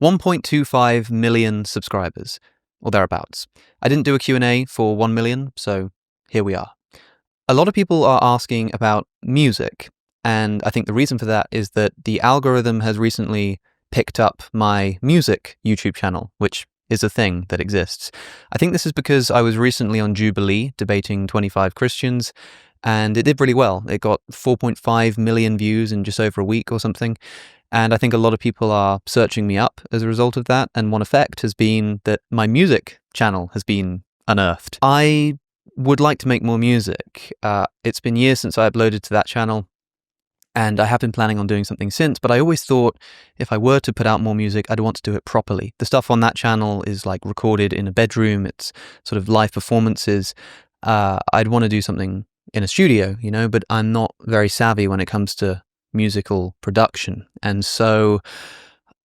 1.25 million subscribers, or thereabouts. I didn't do a Q&A for 1 million, so here we are. A lot of people are asking about music, and I think the reason for that is that the algorithm has recently picked up my music YouTube channel, which is a thing that exists. I think this is because I was recently on Jubilee debating 25 Christians, and it did really well. It got 4.5 million views in just over a week or something. And I think a lot of people are searching me up as a result of that. And one effect has been that my music channel has been unearthed. I would like to make more music. It's been years since I uploaded to that channel, and I have been planning on doing something since, but I always thought if I were to put out more music, I'd want to do it properly. The stuff on that channel is like recorded in a bedroom. It's sort of live performances. I'd want to do something in a studio, but I'm not very savvy when it comes to musical production. And so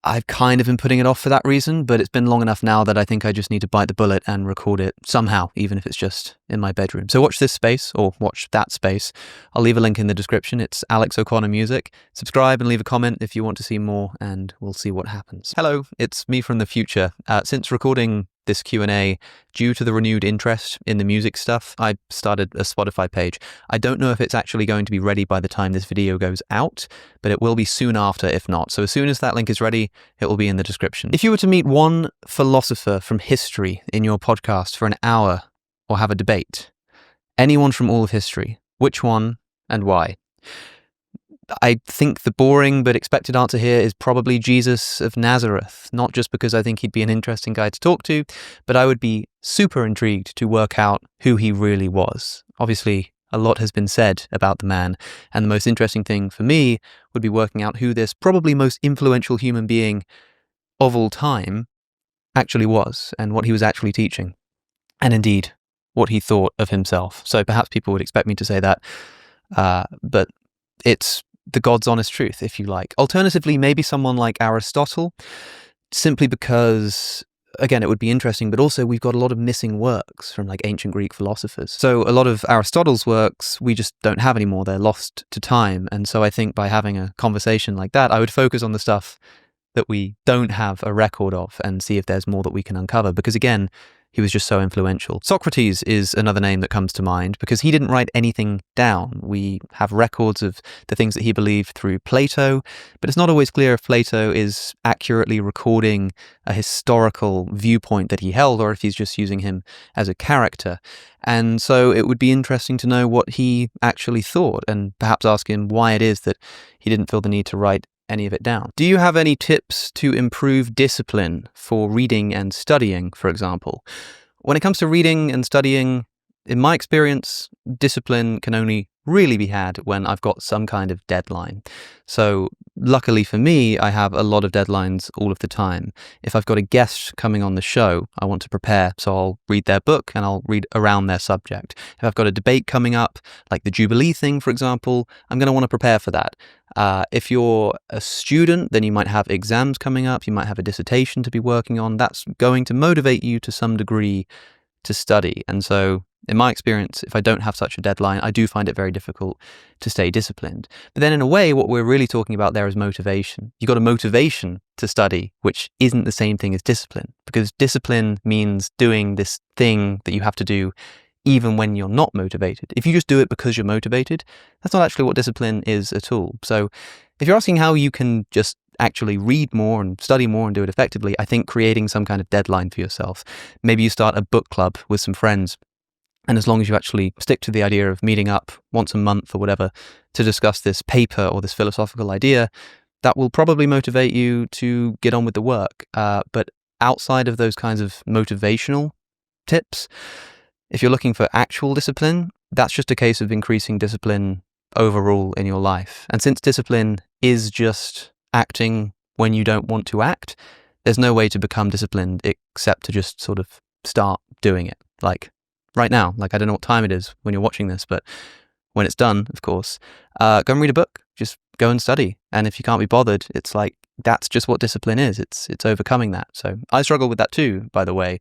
I've kind of been putting it off for that reason, but it's been long enough now that I think I just need to bite the bullet and record it somehow, even if it's just in my bedroom. So watch this space, or watch that space. I'll leave a link in the description. It's Alex O'Connor Music. Subscribe and leave a comment if you want to see more, and we'll see what happens. Hello, it's me from the future. Since recording this Q&A, due to the renewed interest in the music stuff, I started a Spotify page. I don't know if it's actually going to be ready by the time this video goes out, but it will be soon after if not. So as soon as that link is ready, it will be in the description. If you were to meet one philosopher from history in your podcast for an hour or have a debate, anyone from all of history, which one and why? I think the boring but expected answer here is probably Jesus of Nazareth, not just because I think he'd be an interesting guy to talk to, but I would be super intrigued to work out who he really was. Obviously, a lot has been said about the man, and the most interesting thing for me would be working out who this probably most influential human being of all time actually was, and what he was actually teaching, and indeed, what he thought of himself. So perhaps people would expect me to say that, but it's the God's honest truth, if you like. Alternatively, maybe someone like Aristotle, simply because, again, it would be interesting, but also we've got a lot of missing works from like ancient Greek philosophers. So a lot of Aristotle's works we just don't have anymore. They're lost to time. And so I think by having a conversation like that, I would focus on the stuff that we don't have a record of and see if there's more that we can uncover. Because again, he was just so influential. Socrates is another name that comes to mind because he didn't write anything down. We have records of the things that he believed through Plato, but it's not always clear if Plato is accurately recording a historical viewpoint that he held or if he's just using him as a character. And so it would be interesting to know what he actually thought and perhaps ask him why it is that he didn't feel the need to write any of it down. Do you have any tips to improve discipline for reading and studying, for example? When it comes to reading and studying, in my experience, discipline can only really be had when I've got some kind of deadline. So luckily for me, I have a lot of deadlines all of the time. If I've got a guest coming on the show, I want to prepare, so I'll read their book and I'll read around their subject. If I've got a debate coming up, like the Jubilee thing, for example, I'm going to want to prepare for that. If you're a student, then you might have exams coming up, you might have a dissertation to be working on. That's going to motivate you to some degree to study. And so in my experience, if I don't have such a deadline, I do find it very difficult to stay disciplined. But then in a way, what we're really talking about there is motivation. You've got a motivation to study, which isn't the same thing as discipline, because discipline means doing this thing that you have to do even when you're not motivated. If you just do it because you're motivated, that's not actually what discipline is at all. So if you're asking how you can just actually read more and study more and do it effectively, I think creating some kind of deadline for yourself. Maybe you start a book club with some friends, and as long as you actually stick to the idea of meeting up once a month or whatever to discuss this paper or this philosophical idea, that will probably motivate you to get on with the work. But outside of those kinds of motivational tips, if you're looking for actual discipline, that's just a case of increasing discipline overall in your life. And since discipline is just acting when you don't want to act, there's no way to become disciplined except to just sort of start doing it. Like right now, like I don't know what time it is when you're watching this, but when it's done, of course, go and read a book, just go and study. And if you can't be bothered, it's like, that's just what discipline is. It's overcoming that. So I struggle with that too, by the way.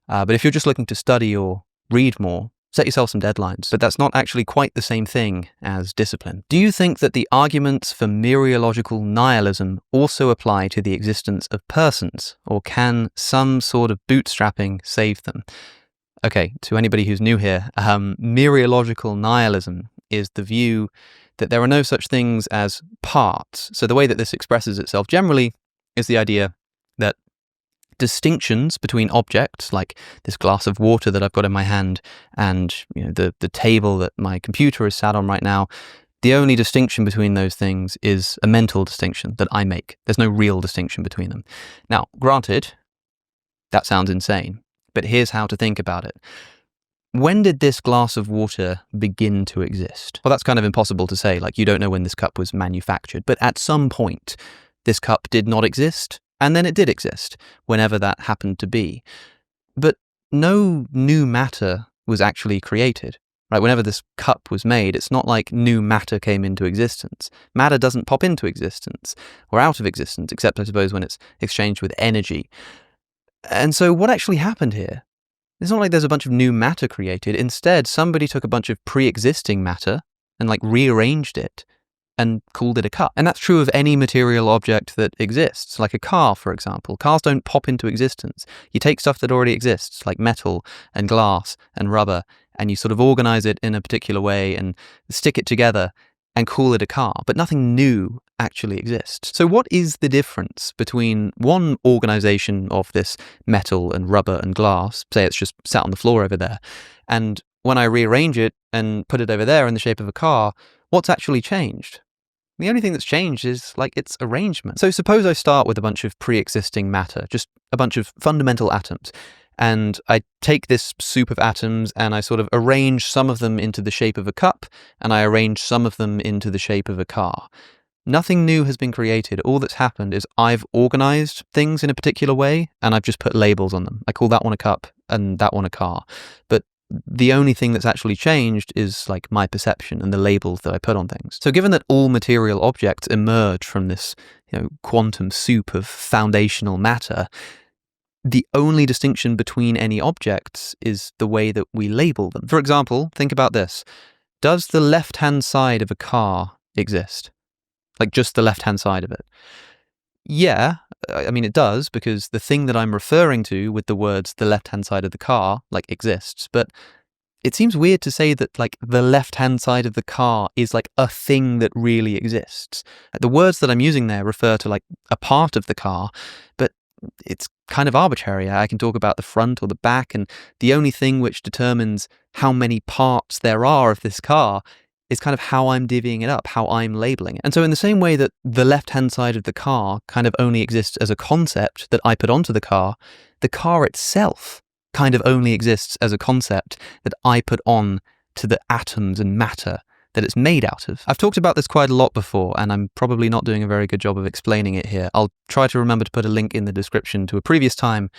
But if you're just looking to study or read more, Set yourself some deadlines, but that's not actually quite the same thing as discipline. Do you think that the arguments for Mereological nihilism also apply to the existence of persons, or can some sort of bootstrapping save them? Okay, to anybody who's new here, Mereological nihilism is the view that there are no such things as parts. So the way that this expresses itself generally is the idea that distinctions between objects, like this glass of water that I've got in my hand and the table that my computer is sat on right now, the only distinction between those things is a mental distinction that I make. There's no real distinction between them. Now, granted, that sounds insane, but here's how to think about it. When did this glass of water begin to exist? Well, that's kind of impossible to say, like you don't know when this cup was manufactured, but at some point, this cup did not exist. And then it did exist, whenever that happened to be. But no new matter was actually created. Right? Whenever this cup was made, it's not like new matter came into existence. Matter doesn't pop into existence or out of existence, except I suppose when it's exchanged with energy. And so what actually happened here? It's not like there's a bunch of new matter created. Instead, somebody took a bunch of pre-existing matter and rearranged it and called it a cup. And that's true of any material object that exists, like a car, for example. Cars don't pop into existence. You take stuff that already exists, like metal and glass and rubber, and you sort of organize it in a particular way and stick it together and call it a car. But nothing new actually exists. So what is the difference between one organization of this metal and rubber and glass, say it's just sat on the floor over there, and when I rearrange it and put it over there in the shape of a car, what's actually changed? The only thing that's changed is its arrangement. So suppose I start with a bunch of pre-existing matter, just a bunch of fundamental atoms, and I take this soup of atoms and I sort of arrange some of them into the shape of a cup, and I arrange some of them into the shape of a car. Nothing new has been created. All that's happened is I've organized things in a particular way, and I've just put labels on them. I call that one a cup and that one a car. But the only thing that's actually changed is my perception and the labels that I put on things. So given that all material objects emerge from this quantum soup of foundational matter, the only distinction between any objects is the way that we label them. For example, think about this. Does the left-hand side of a car exist? Just the left-hand side of it? Yeah, I mean, it does, because the thing that I'm referring to with the words the left-hand side of the car, exists, but it seems weird to say that, the left-hand side of the car is, a thing that really exists. The words that I'm using there refer to, a part of the car, but it's kind of arbitrary. I can talk about the front or the back, and the only thing which determines how many parts there are of this car is kind of how I'm divvying it up, how I'm labeling it. And so in the same way that the left-hand side of the car kind of only exists as a concept that I put onto the car itself kind of only exists as a concept that I put on to the atoms and matter that it's made out of. I've talked about this quite a lot before, and I'm probably not doing a very good job of explaining it here. I'll try to remember to put a link in the description to a previous time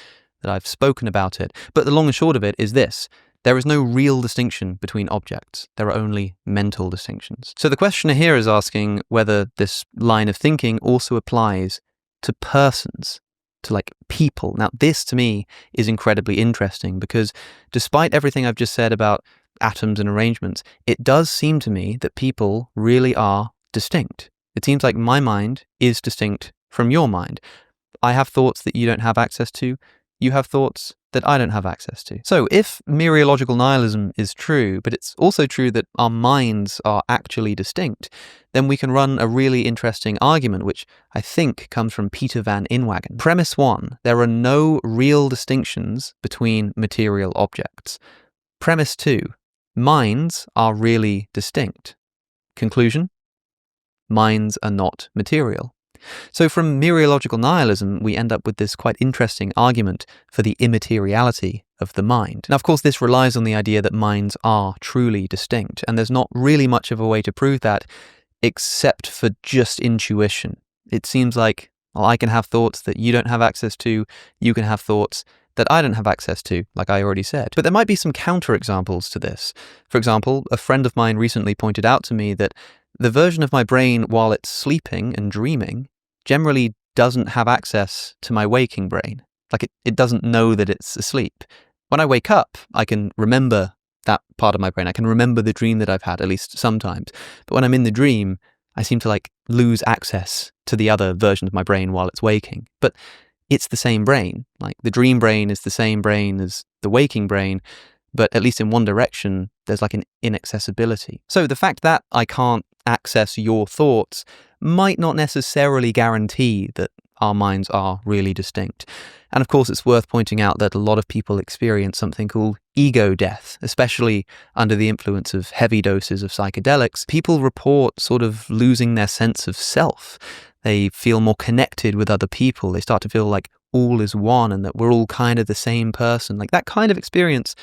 that I've spoken about it. But the long and short of it is this. There is no real distinction between objects. There are only mental distinctions. So the questioner here is asking whether this line of thinking also applies to persons, to people. Now, this to me is incredibly interesting because despite everything I've just said about atoms and arrangements, it does seem to me that people really are distinct. It seems like my mind is distinct from your mind. I have thoughts that you don't have access to. You have thoughts that I don't have access to. So if Mereological nihilism is true, but it's also true that our minds are actually distinct, then we can run a really interesting argument, which I think comes from Peter van Inwagen. Premise 1, there are no real distinctions between material objects. Premise 2, minds are really distinct. Conclusion, minds are not material. So from Mereological nihilism, we end up with this quite interesting argument for the immateriality of the mind. Now, of course, this relies on the idea that minds are truly distinct, and there's not really much of a way to prove that except for just intuition. It seems like, well, I can have thoughts that you don't have access to, you can have thoughts that I don't have access to, like I already said. But there might be some counterexamples to this. For example, a friend of mine recently pointed out to me that the version of my brain while it's sleeping and dreaming generally doesn't have access to my waking brain. It doesn't know that it's asleep. When I wake up, I can remember that part of my brain. I can remember the dream that I've had, at least sometimes. But when I'm in the dream, I seem to like lose access to the other version of my brain while it's waking. But it's the same brain. Like the dream brain is the same brain as the waking brain, but at least in one direction, there's like an inaccessibility. So the fact that I can't access your thoughts might not necessarily guarantee that our minds are really distinct. And of course, it's worth pointing out that a lot of people experience something called ego death, especially under the influence of heavy doses of psychedelics. People report sort of losing their sense of self. They feel more connected with other people. They start to feel like all is one and that we're all kind of the same person. Like that kind of experience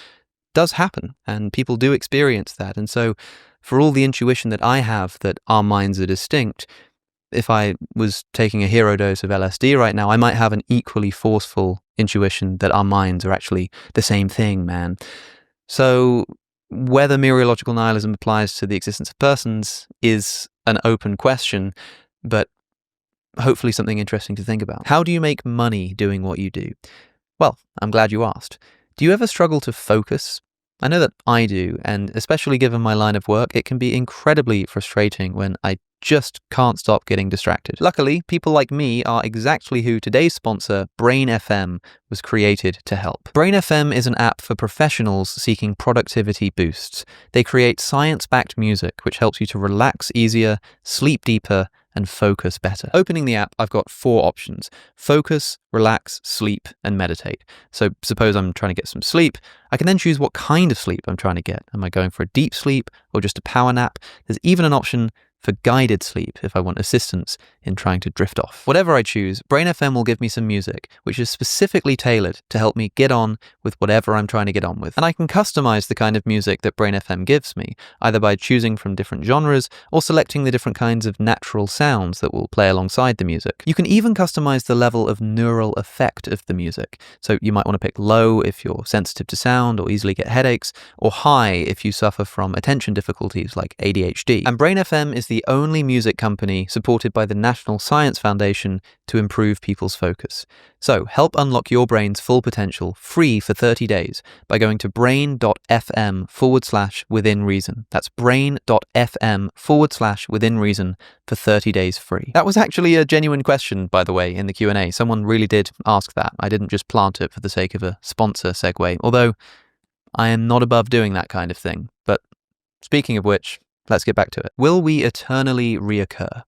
does happen, and people do experience that. And so for all the intuition that I have that our minds are distinct, if I was taking a hero dose of LSD right now, I might have an equally forceful intuition that our minds are actually the same thing, man. So whether Mereological nihilism applies to the existence of persons is an open question, but hopefully something interesting to think about. How do you make money doing what you do? Well, I'm glad you asked. Do you ever struggle to focus? I know that I do, and especially given my line of work, it can be incredibly frustrating when I just can't stop getting distracted. Luckily, people like me are exactly who today's sponsor, Brain FM, was created to help. Brain FM is an app for professionals seeking productivity boosts. They create science-backed music, which helps you to relax easier, sleep deeper, and focus better. Opening the app, I've got 4 options: focus, relax, sleep, and meditate. So suppose I'm trying to get some sleep, I can then choose what kind of sleep I'm trying to get. Am I going for a deep sleep or just a power nap? There's even an option for guided sleep if I want assistance in trying to drift off. Whatever I choose, Brain FM will give me some music, which is specifically tailored to help me get on with whatever I'm trying to get on with. And I can customize the kind of music that Brain FM gives me, either by choosing from different genres or selecting the different kinds of natural sounds that will play alongside the music. You can even customize the level of neural effect of the music. So you might want to pick low if you're sensitive to sound or easily get headaches, or high if you suffer from attention difficulties like ADHD. And Brain FM is the only music company supported by the National Science Foundation to improve people's focus. So help unlock your brain's full potential free for 30 days by going to brain.fm/within reason. That's brain.fm/within reason for 30 days free. That was actually a genuine question, by the way, in the Q&A. Someone really did ask that. I didn't just plant it for the sake of a sponsor segue, although I am not above doing that kind of thing. But speaking of which, let's get back to it. Will we eternally reoccur?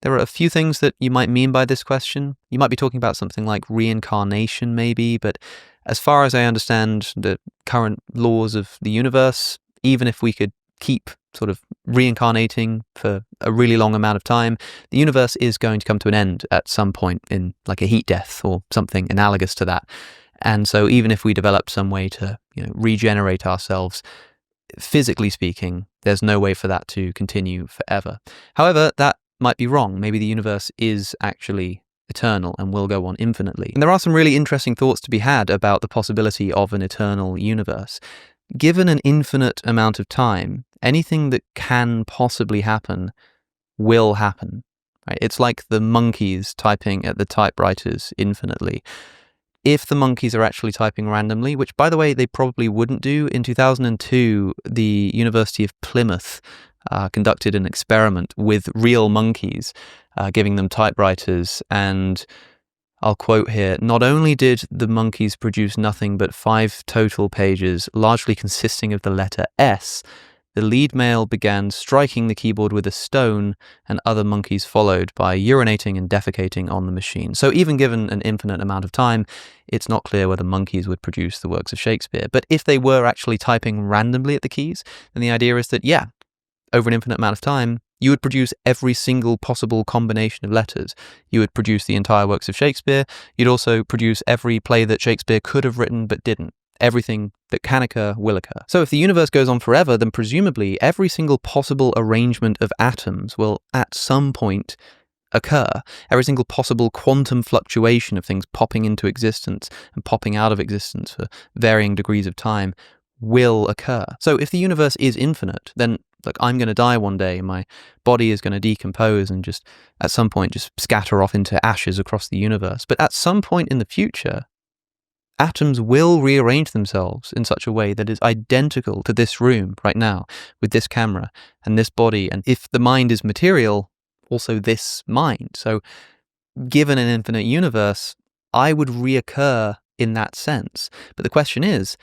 There are a few things that you might mean by this question. You might be talking about something like reincarnation, maybe, but as far as I understand the current laws of the universe, even if we could keep sort of reincarnating for a really long amount of time, the universe is going to come to an end at some point in like a heat death or something analogous to that. And so even if we developed some way to, regenerate ourselves, physically speaking, there's no way for that to continue forever. However, that might be wrong. Maybe the universe is actually eternal and will go on infinitely. And there are some really interesting thoughts to be had about the possibility of an eternal universe. Given an infinite amount of time, anything that can possibly happen will happen. Right? It's like the monkeys typing at the typewriters infinitely. If the monkeys are actually typing randomly, which, by the way, they probably wouldn't do, in 2002, the University of Plymouth conducted an experiment with real monkeys, giving them typewriters, and I'll quote here, "Not only did the monkeys produce nothing but 5 total pages, largely consisting of the letter S, the lead male began striking the keyboard with a stone, and other monkeys followed by urinating and defecating on the machine." So even given an infinite amount of time, it's not clear whether monkeys would produce the works of Shakespeare. But if they were actually typing randomly at the keys, then the idea is that, over an infinite amount of time, you would produce every single possible combination of letters. You would produce the entire works of Shakespeare. You'd also produce every play that Shakespeare could have written but didn't. Everything that can occur will occur. So if the universe goes on forever, then presumably every single possible arrangement of atoms will at some point occur. Every single possible quantum fluctuation of things popping into existence and popping out of existence for varying degrees of time will occur. So if the universe is infinite, then I'm going to die one day, my body is going to decompose and just at some point just scatter off into ashes across the universe. But at some point in the future, atoms will rearrange themselves in such a way that is identical to this room right now, with this camera and this body. And if the mind is material, also this mind. So given an infinite universe, I would reoccur in that sense. But the question is,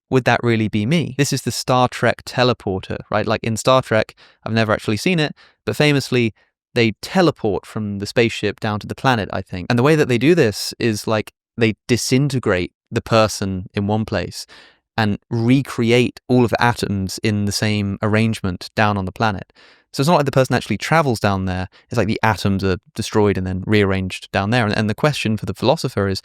would that really be me? This is the Star Trek teleporter, right? Like in Star Trek, I've never actually seen it, but famously, they teleport from the spaceship down to the planet, I think. And the way that they do this is like they disintegrate the person in one place and recreate all of the atoms in the same arrangement down on the planet. So it's not like the person actually travels down there. It's like the atoms are destroyed and then rearranged down there. And the question for the philosopher is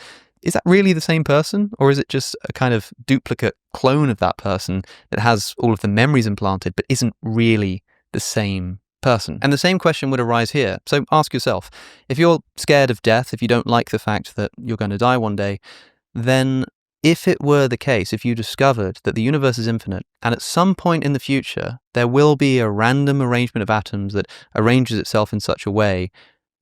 that really the same person? Or is it just a kind of duplicate clone of that person that has all of the memories implanted but isn't really the same person? And the same question would arise here. So ask yourself, if you're scared of death, if you don't like the fact that you're going to die one day, then if it were the case, if you discovered that the universe is infinite, and at some point in the future, there will be a random arrangement of atoms that arranges itself in such a way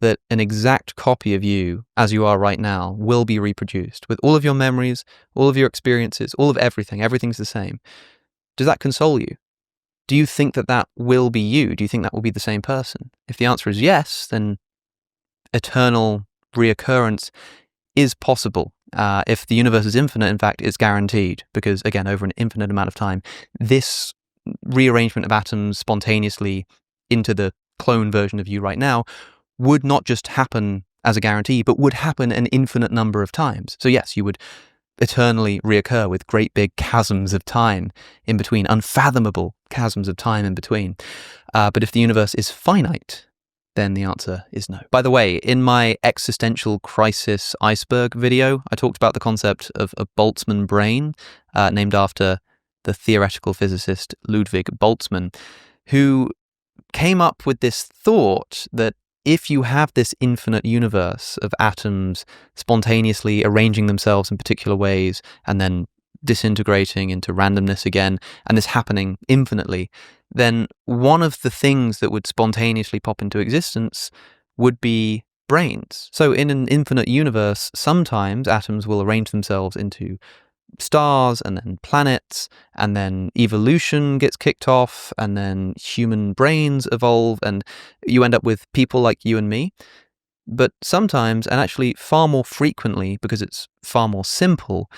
that an exact copy of you, as you are right now, will be reproduced with all of your memories, all of your experiences, all of everything. Everything's the same. Does that console you? Do you think that that will be you? Do you think that will be the same person? If the answer is yes, then eternal reoccurrence is possible. If the universe is infinite, in fact, it's guaranteed, because, again, over an infinite amount of time, this rearrangement of atoms spontaneously into the clone version of you right now would not just happen as a guarantee, but would happen an infinite number of times. So yes, you would eternally reoccur with great big chasms of time in between, unfathomable chasms of time in between. But if the universe is finite, then the answer is no. By the way, in my existential crisis iceberg video, I talked about the concept of a Boltzmann brain, named after the theoretical physicist Ludwig Boltzmann, who came up with this thought that if you have this infinite universe of atoms spontaneously arranging themselves in particular ways and then disintegrating into randomness again, and this happening infinitely, then one of the things that would spontaneously pop into existence would be brains. So in an infinite universe, sometimes atoms will arrange themselves into stars and then planets, and then evolution gets kicked off, and then human brains evolve, and you end up with people like you and me. But sometimes, and actually far more frequently because it's far more simple,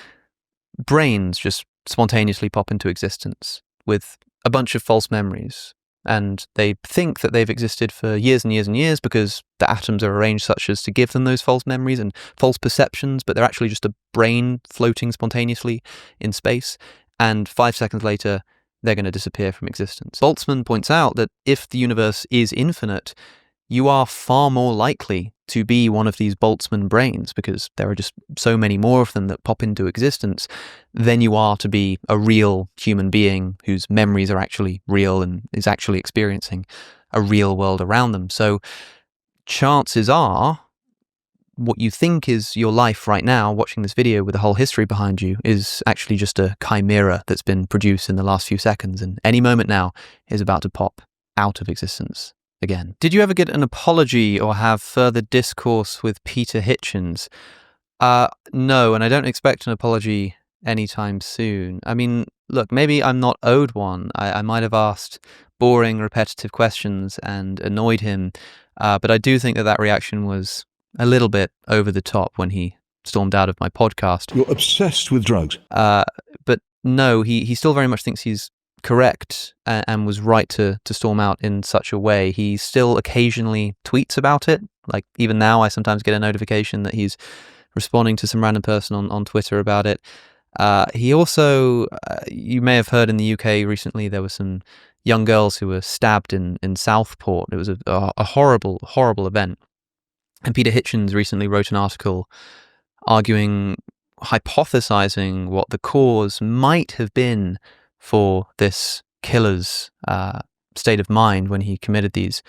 brains just spontaneously pop into existence with a bunch of false memories. And they think that they've existed for years and years and years because the atoms are arranged such as to give them those false memories and false perceptions, but they're actually just a brain floating spontaneously in space. And 5 seconds later, they're going to disappear from existence. Boltzmann points out that if the universe is infinite, you are far more likely to be one of these Boltzmann brains, because there are just so many more of them that pop into existence, than you are to be a real human being whose memories are actually real and is actually experiencing a real world around them. So chances are what you think is your life right now, watching this video with a whole history behind you, is actually just a chimera that's been produced in the last few seconds, and any moment now is about to pop out of existence again. Did you ever get an apology or have further discourse with Peter Hitchens? No, and I don't expect an apology anytime soon. I mean, look, maybe I'm not owed one. I might have asked boring, repetitive questions and annoyed him, but I do think that reaction was a little bit over the top when he stormed out of my podcast. You're obsessed with drugs. But no, he still very much thinks he's correct and was right to storm out in such a way. He still occasionally tweets about it. Like even now, I sometimes get a notification that he's responding to some random person on Twitter about it. He also, you may have heard in the UK recently, there were some young girls who were stabbed in Southport. It was a horrible, horrible event. And Peter Hitchens recently wrote an article hypothesizing what the cause might have been for this killer's state of mind when he committed these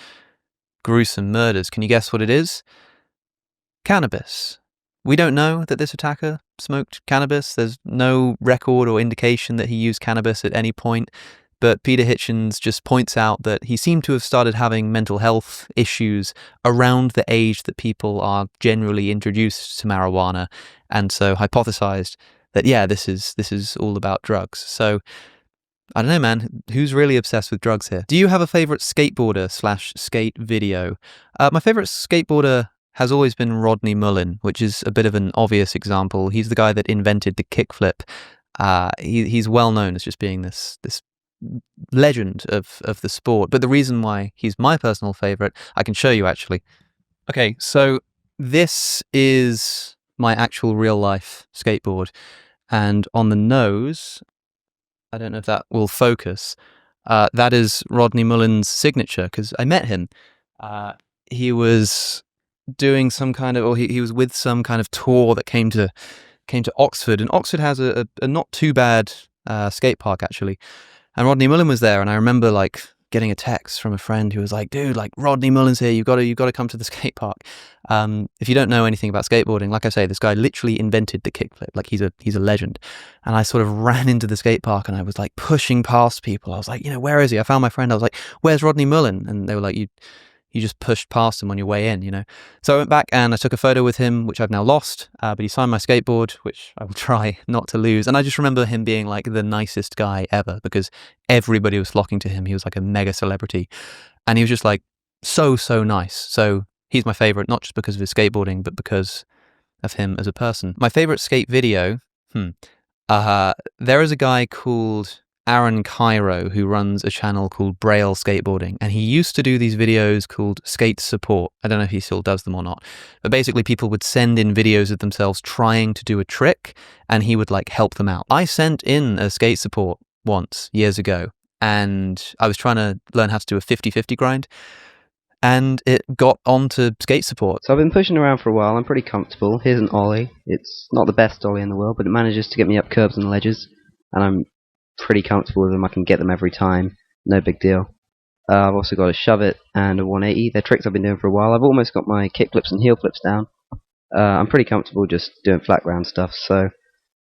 gruesome murders. Can you guess what it is? Cannabis. We don't know that this attacker smoked cannabis. There's no record or indication that he used cannabis at any point. but Peter Hitchens just points out that he seemed to have started having mental health issues around the age that people are generally introduced to marijuana, and so hypothesized that, yeah, this is all about drugs. So I don't know, man. Who's really obsessed with drugs here? Do you have a favorite skateboarder/skate video? My favorite skateboarder has always been Rodney Mullen, which is a bit of an obvious example. He's the guy that invented the kickflip. He's well known as just being this legend of the sport. But the reason why he's my personal favorite, I can show you actually. Okay, so this is my actual real life skateboard, and on the nose, I don't know if that will focus. That is Rodney Mullen's signature, because I met him. He was doing some kind of, or he was with some kind of tour that came to Oxford, and Oxford has a not too bad skate park actually. And Rodney Mullen was there, and I remember like getting a text from a friend who was like, "Dude, like Rodney Mullen's here. You've got to come to the skate park." If you don't know anything about skateboarding, like I say, this guy literally invented the kickflip. Like he's a legend. And I sort of ran into the skate park, and I was like pushing past people. I was like, where is he? I found my friend. I was like, "Where's Rodney Mullen?" And they were like, You just pushed past him on your way in, So I went back and I took a photo with him, which I've now lost, but he signed my skateboard, which I will try not to lose. And I just remember him being like the nicest guy ever, because everybody was flocking to him. He was like a mega celebrity, and he was just like so nice. So he's my favorite, not just because of his skateboarding, but because of him as a person. My favorite skate video, there is a guy called Aaron Cairo who runs a channel called Braille Skateboarding, and he used to do these videos called Skate Support. I don't know if he still does them or not, but basically people would send in videos of themselves trying to do a trick, and he would like help them out. I sent in a skate support once years ago, and I was trying to learn how to do a 50-50 grind, and it got onto skate support. So I've been pushing around for a while. I'm pretty comfortable. Here's an ollie. It's not the best ollie in the world, but it manages to get me up curbs and ledges, and I'm pretty comfortable with them. I can get them every time, no big deal. I've also got a shove it and a 180. They're tricks I've been doing for a while. I've almost got my kick flips and heel flips down. I'm pretty comfortable just doing flat ground stuff, so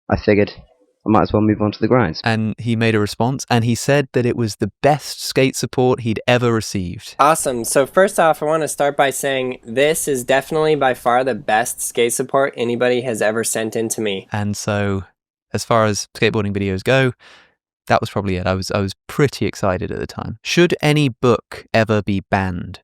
I figured I might as well move on to the grinds. And he made a response, and he said that it was the best skate support he'd ever received. Awesome. So first off, I want to start by saying this is definitely by far the best skate support anybody has ever sent in to me. And so as far as skateboarding videos go, that was probably it. I was pretty excited at the time. Should any book ever be banned?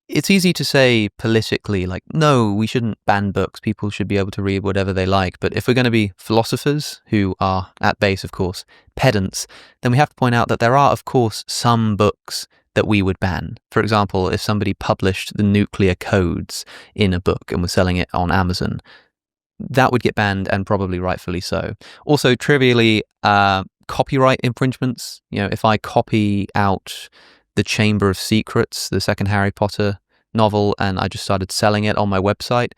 It's easy to say politically, like, no, we shouldn't ban books. People should be able to read whatever they like. But if we're going to be philosophers, who are at base, of course, pedants, then we have to point out that there are, of course, some books that we would ban. For example, if somebody published the nuclear codes in a book and was selling it on Amazon, that would get banned, and probably rightfully so. Also, trivially, copyright infringements. If I copy out The Chamber of Secrets, the second Harry Potter novel, and I just started selling it on my website,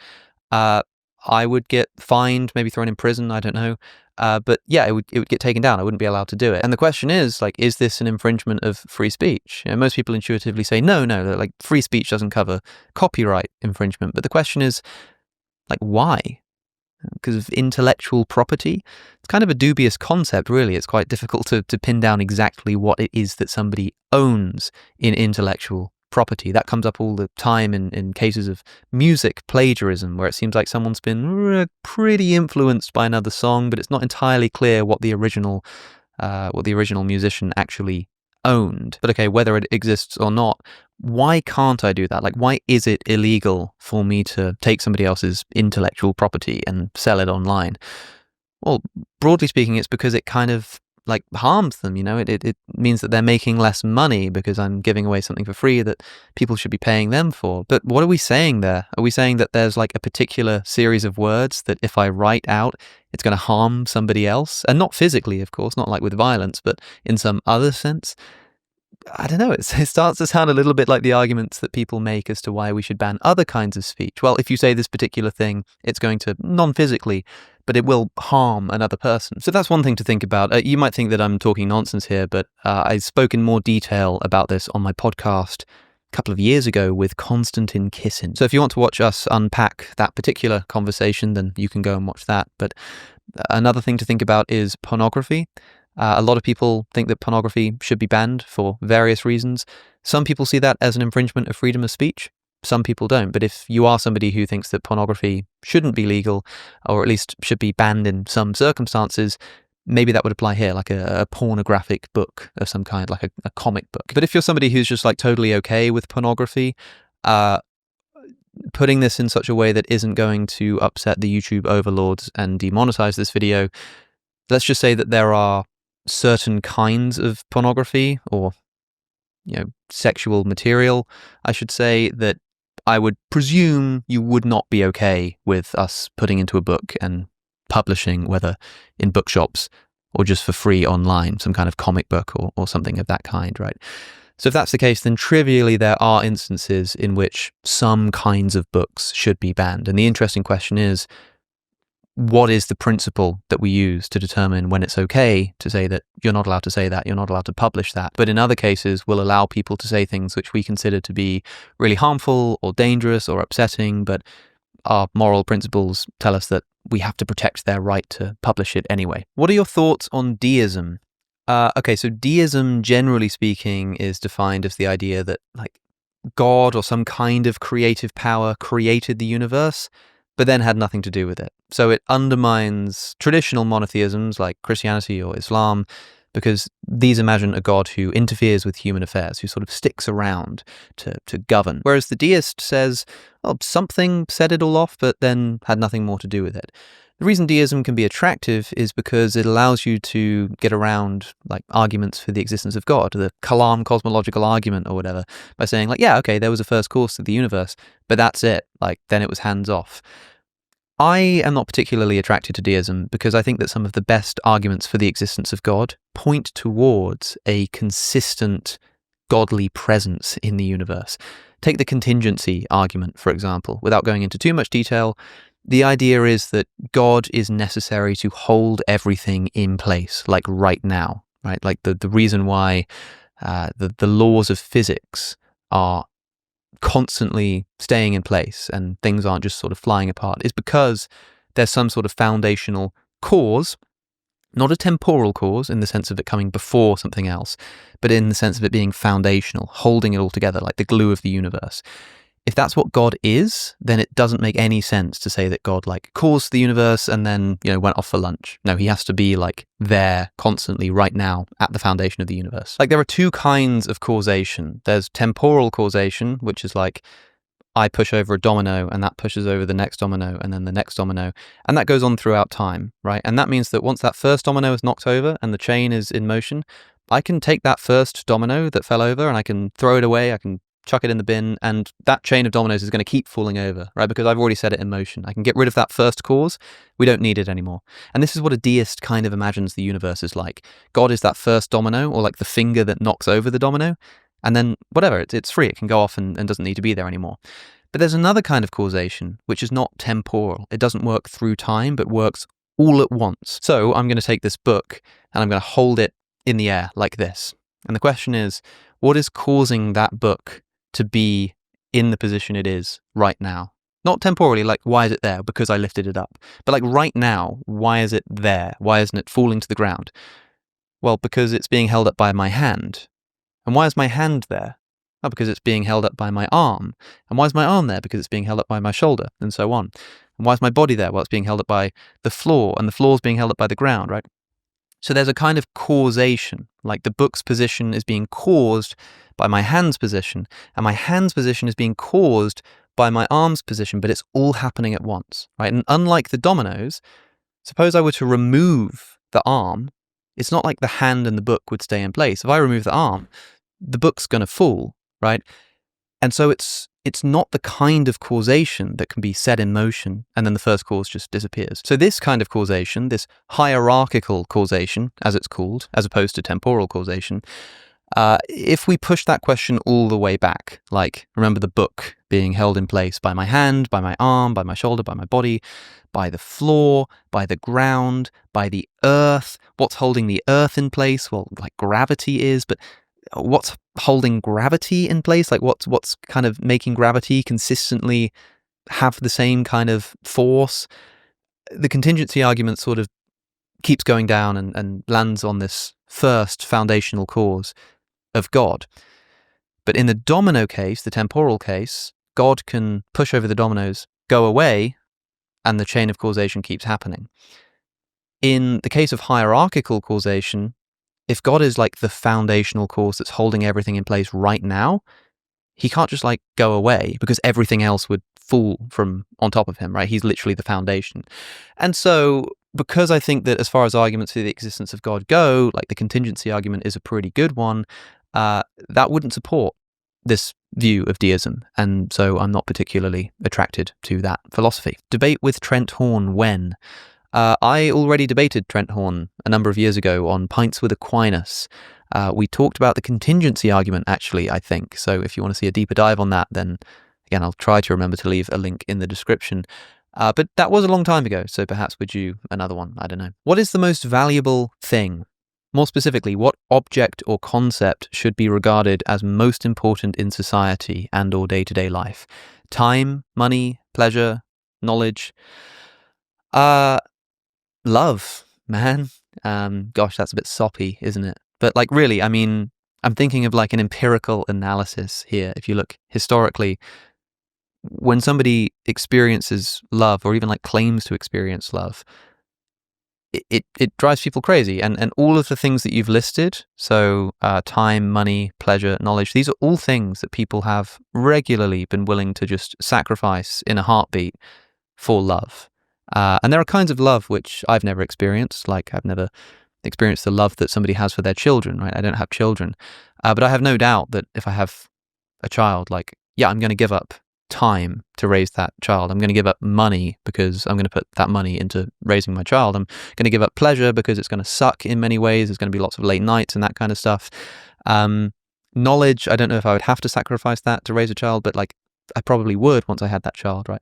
I would get fined, maybe thrown in prison, I don't know. But yeah, it would get taken down. I wouldn't be allowed to do it. And the question is, like, is this an infringement of free speech? Most people intuitively say, no, like free speech doesn't cover copyright infringement. But the question is, like, why? Because of intellectual property? It's kind of a dubious concept, really. It's quite difficult to pin down exactly what it is that somebody owns in intellectual property. That comes up all the time in cases of music plagiarism, where it seems like someone's been pretty influenced by another song, but it's not entirely clear what the original musician actually owned. But okay, whether it exists or not, why can't I do that? Like, why is it illegal for me to take somebody else's intellectual property and sell it online? Well, broadly speaking, it's because it kind of like harms them, it means that they're making less money because I'm giving away something for free that people should be paying them for. But what are we saying there? Are we saying that there's like a particular series of words that if I write out, it's going to harm somebody else? And not physically, of course, not like with violence, but in some other sense? I don't know, it starts to sound a little bit like the arguments that people make as to why we should ban other kinds of speech. Well, if you say this particular thing, it's going to, non-physically, but it will harm another person. So that's one thing to think about. You might think that I'm talking nonsense here, but I spoke in more detail about this on my podcast a couple of years ago with Konstantin Kisin. So if you want to watch us unpack that particular conversation, then you can go and watch that. But another thing to think about is pornography. A lot of people think that pornography should be banned for various reasons. Some people see that as an infringement of freedom of speech. Some people don't. But if you are somebody who thinks that pornography shouldn't be legal, or at least should be banned in some circumstances, maybe that would apply here, like a pornographic book of some kind, like a comic book. But if you're somebody who's just like totally okay with pornography, putting this in such a way that isn't going to upset the YouTube overlords and demonetize this video, let's just say that there are certain kinds of pornography, or sexual material, I should say, that I would presume you would not be okay with us putting into a book and publishing, whether in bookshops or just for free online, some kind of comic book or something of that kind, right? So if that's the case, then trivially there are instances in which some kinds of books should be banned. And the interesting question is, what is the principle that we use to determine when it's okay to say that you're not allowed to say that, you're not allowed to publish that, but in other cases we'll allow people to say things which we consider to be really harmful or dangerous or upsetting, but our moral principles tell us that we have to protect their right to publish it anyway. What are your thoughts on deism? Okay, so deism, generally speaking, is defined as the idea that like God or some kind of creative power created the universe, but then had nothing to do with it. So it undermines traditional monotheisms like Christianity or Islam, because these imagine a God who interferes with human affairs, who sort of sticks around to govern. Whereas the deist says, oh, something set it all off, but then had nothing more to do with it. The reason deism can be attractive is because it allows you to get around like arguments for the existence of God, the Kalam cosmological argument or whatever, by saying like, yeah, okay, there was a first cause to the universe, but that's it. Like, then it was hands off. I am not particularly attracted to deism because I think that some of the best arguments for the existence of God point towards a consistent godly presence in the universe. Take the contingency argument, for example. Without going into too much detail, the idea is that God is necessary to hold everything in place, like right now, right? Like the reason why the laws of physics are constantly staying in place and things aren't just sort of flying apart is because there's some sort of foundational cause, not a temporal cause in the sense of it coming before something else, but in the sense of it being foundational, holding it all together like the glue of the universe. If that's what God is, then it doesn't make any sense to say that God like caused the universe and then, went off for lunch. No, he has to be like there constantly right now at the foundation of the universe. Like there are two kinds of causation. There's temporal causation, which is like I push over a domino and that pushes over the next domino and then the next domino. And that goes on throughout time, right? And that means that once that first domino is knocked over and the chain is in motion, I can take that first domino that fell over and I can throw it away. I can chuck it in the bin, and that chain of dominoes is going to keep falling over, right? Because I've already set it in motion. I can get rid of that first cause. We don't need it anymore. And this is what a deist kind of imagines the universe is like. God is that first domino, or like the finger that knocks over the domino, and then whatever, it's free. It can go off and doesn't need to be there anymore. But there's another kind of causation, which is not temporal. It doesn't work through time, but works all at once. So I'm going to take this book, and I'm going to hold it in the air like this. And the question is, what is causing that book to be in the position it is right now? Not temporally, like why is it there? Because I lifted it up. But like right now, why is it there? Why isn't it falling to the ground? Well, because it's being held up by my hand. And why is my hand there? Oh, because it's being held up by my arm. And why is my arm there? Because it's being held up by my shoulder, and so on. And why is my body there? Well, it's being held up by the floor, and the floor is being held up by the ground, right? So there's a kind of causation, like the book's position is being caused by my hand's position, and my hand's position is being caused by my arm's position, but it's all happening at once, right? And unlike the dominoes, suppose I were to remove the arm, it's not like the hand and the book would stay in place. If I remove the arm, the book's going to fall, right? And so it's not the kind of causation that can be set in motion and then the first cause just disappears. So this kind of causation, this hierarchical causation, as it's called, as opposed to temporal causation, if we push that question all the way back, like remember the book being held in place by my hand, by my arm, by my shoulder, by my body, by the floor, by the ground, by the earth. What's holding the earth in place? Well, like gravity is, but what's holding gravity in place? Like what's kind of making gravity consistently have the same kind of force? The contingency argument sort of keeps going down and lands on this first foundational cause of God. But in the domino case, the temporal case, God can push over the dominoes, go away, and the chain of causation keeps happening. In the case of hierarchical causation, if God is like the foundational cause that's holding everything in place right now, he can't just like go away because everything else would fall from on top of him, right? He's literally the foundation. And so because I think that as far as arguments for the existence of God go, like the contingency argument is a pretty good one, that wouldn't support this view of deism. And so I'm not particularly attracted to that philosophy. Debate with Trent Horn when? I already debated Trent Horn a number of years ago on Pints with Aquinas. We talked about the contingency argument, actually, I think. So if you want to see a deeper dive on that, then again, I'll try to remember to leave a link in the description. But that was a long time ago, so perhaps we're due another one. I don't know. What is the most valuable thing? More specifically, what object or concept should be regarded as most important in society and or day-to-day life? Time, money, pleasure, knowledge? Love, man. Gosh, that's a bit soppy, isn't it? But like really, I mean, I'm thinking of like an empirical analysis here. If you look historically, when somebody experiences love or even like claims to experience love, it drives people crazy. And all of the things that you've listed, so time, money, pleasure, knowledge, these are all things that people have regularly been willing to just sacrifice in a heartbeat for love. And there are kinds of love which I've never experienced, like I've never experienced the love that somebody has for their children, right? I don't have children. But I have no doubt that if I have a child, like, yeah, I'm going to give up time to raise that child. I'm going to give up money because I'm going to put that money into raising my child. I'm going to give up pleasure because it's going to suck in many ways. There's going to be lots of late nights and that kind of stuff. Knowledge, I don't know if I would have to sacrifice that to raise a child, but like I probably would once I had that child, right?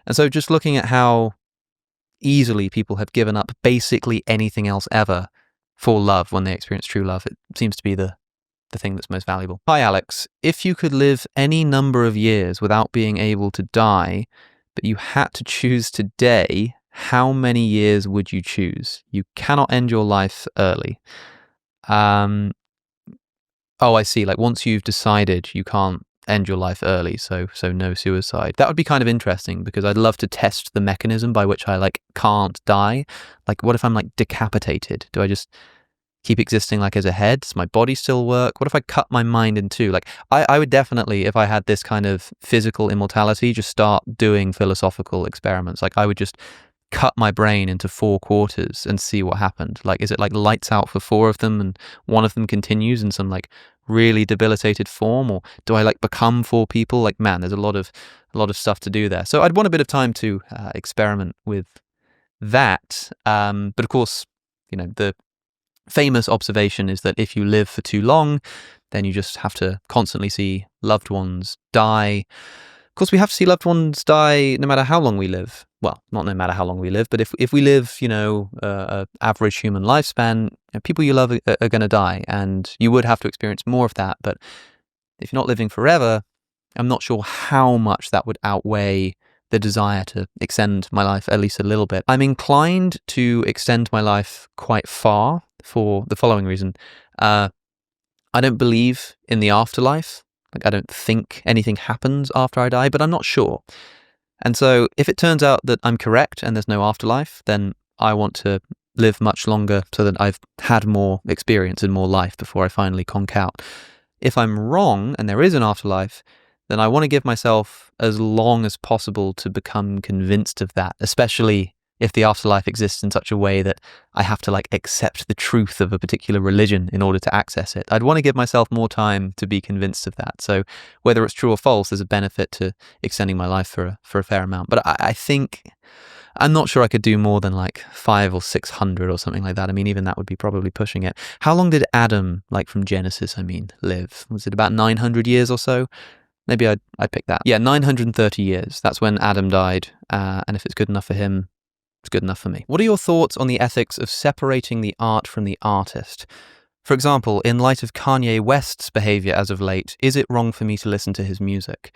And so just looking at how easily people have given up basically anything else ever for love when they experience true love, it seems to be the thing that's most valuable. Hi, Alex. If you could live any number of years without being able to die, but you had to choose today, how many years would you choose? You cannot end your life early. Oh, I see. Like once you've decided you can't end your life early, so no suicide. That would be kind of interesting because I'd love to test the mechanism by which I like can't die. Like what if I'm like decapitated? Do I just keep existing like as a head? Does my body still work? What if I cut my mind in two? Like I would definitely, if I had this kind of physical immortality, just start doing philosophical experiments. Like I would just cut my brain into 4 quarters and see what happened. Like, is it like lights out for 4 of them and one of them continues in some like really debilitated form, or do I like become 4 people? Like, man, there's a lot of stuff to do there. So I'd want a bit of time to experiment with that. But of course, you know, the famous observation is that if you live for too long, then you just have to constantly see loved ones die. Of course, we have to see loved ones die no matter how long we live. Well, not no matter how long we live, but if we live, you know, average human lifespan, people you love are going to die, and you would have to experience more of that. But if you're not living forever, I'm not sure how much that would outweigh the desire to extend my life at least a little bit. I'm inclined to extend my life quite far for the following reason. I don't believe in the afterlife. Like, I don't think anything happens after I die, but I'm not sure. And so if it turns out that I'm correct and there's no afterlife, then I want to live much longer so that I've had more experience and more life before I finally conk out. If I'm wrong and there is an afterlife, then I want to give myself as long as possible to become convinced of that, especially if the afterlife exists in such a way that I have to like accept the truth of a particular religion in order to access it. I'd want to give myself more time to be convinced of that. So whether it's true or false, there's a benefit to extending my life for a fair amount. But I think, I'm not sure I could do more than like 500 or 600 or something like that. I mean, even that would be probably pushing it. How long did Adam, like from Genesis, live? Was it about 900 years or so? Maybe I'd pick that. Yeah, 930 years. That's when Adam died. And if it's good enough for him, it's good enough for me. What are your thoughts on the ethics of separating the art from the artist? For example, in light of Kanye West's behavior as of late, is it wrong for me to listen to his music?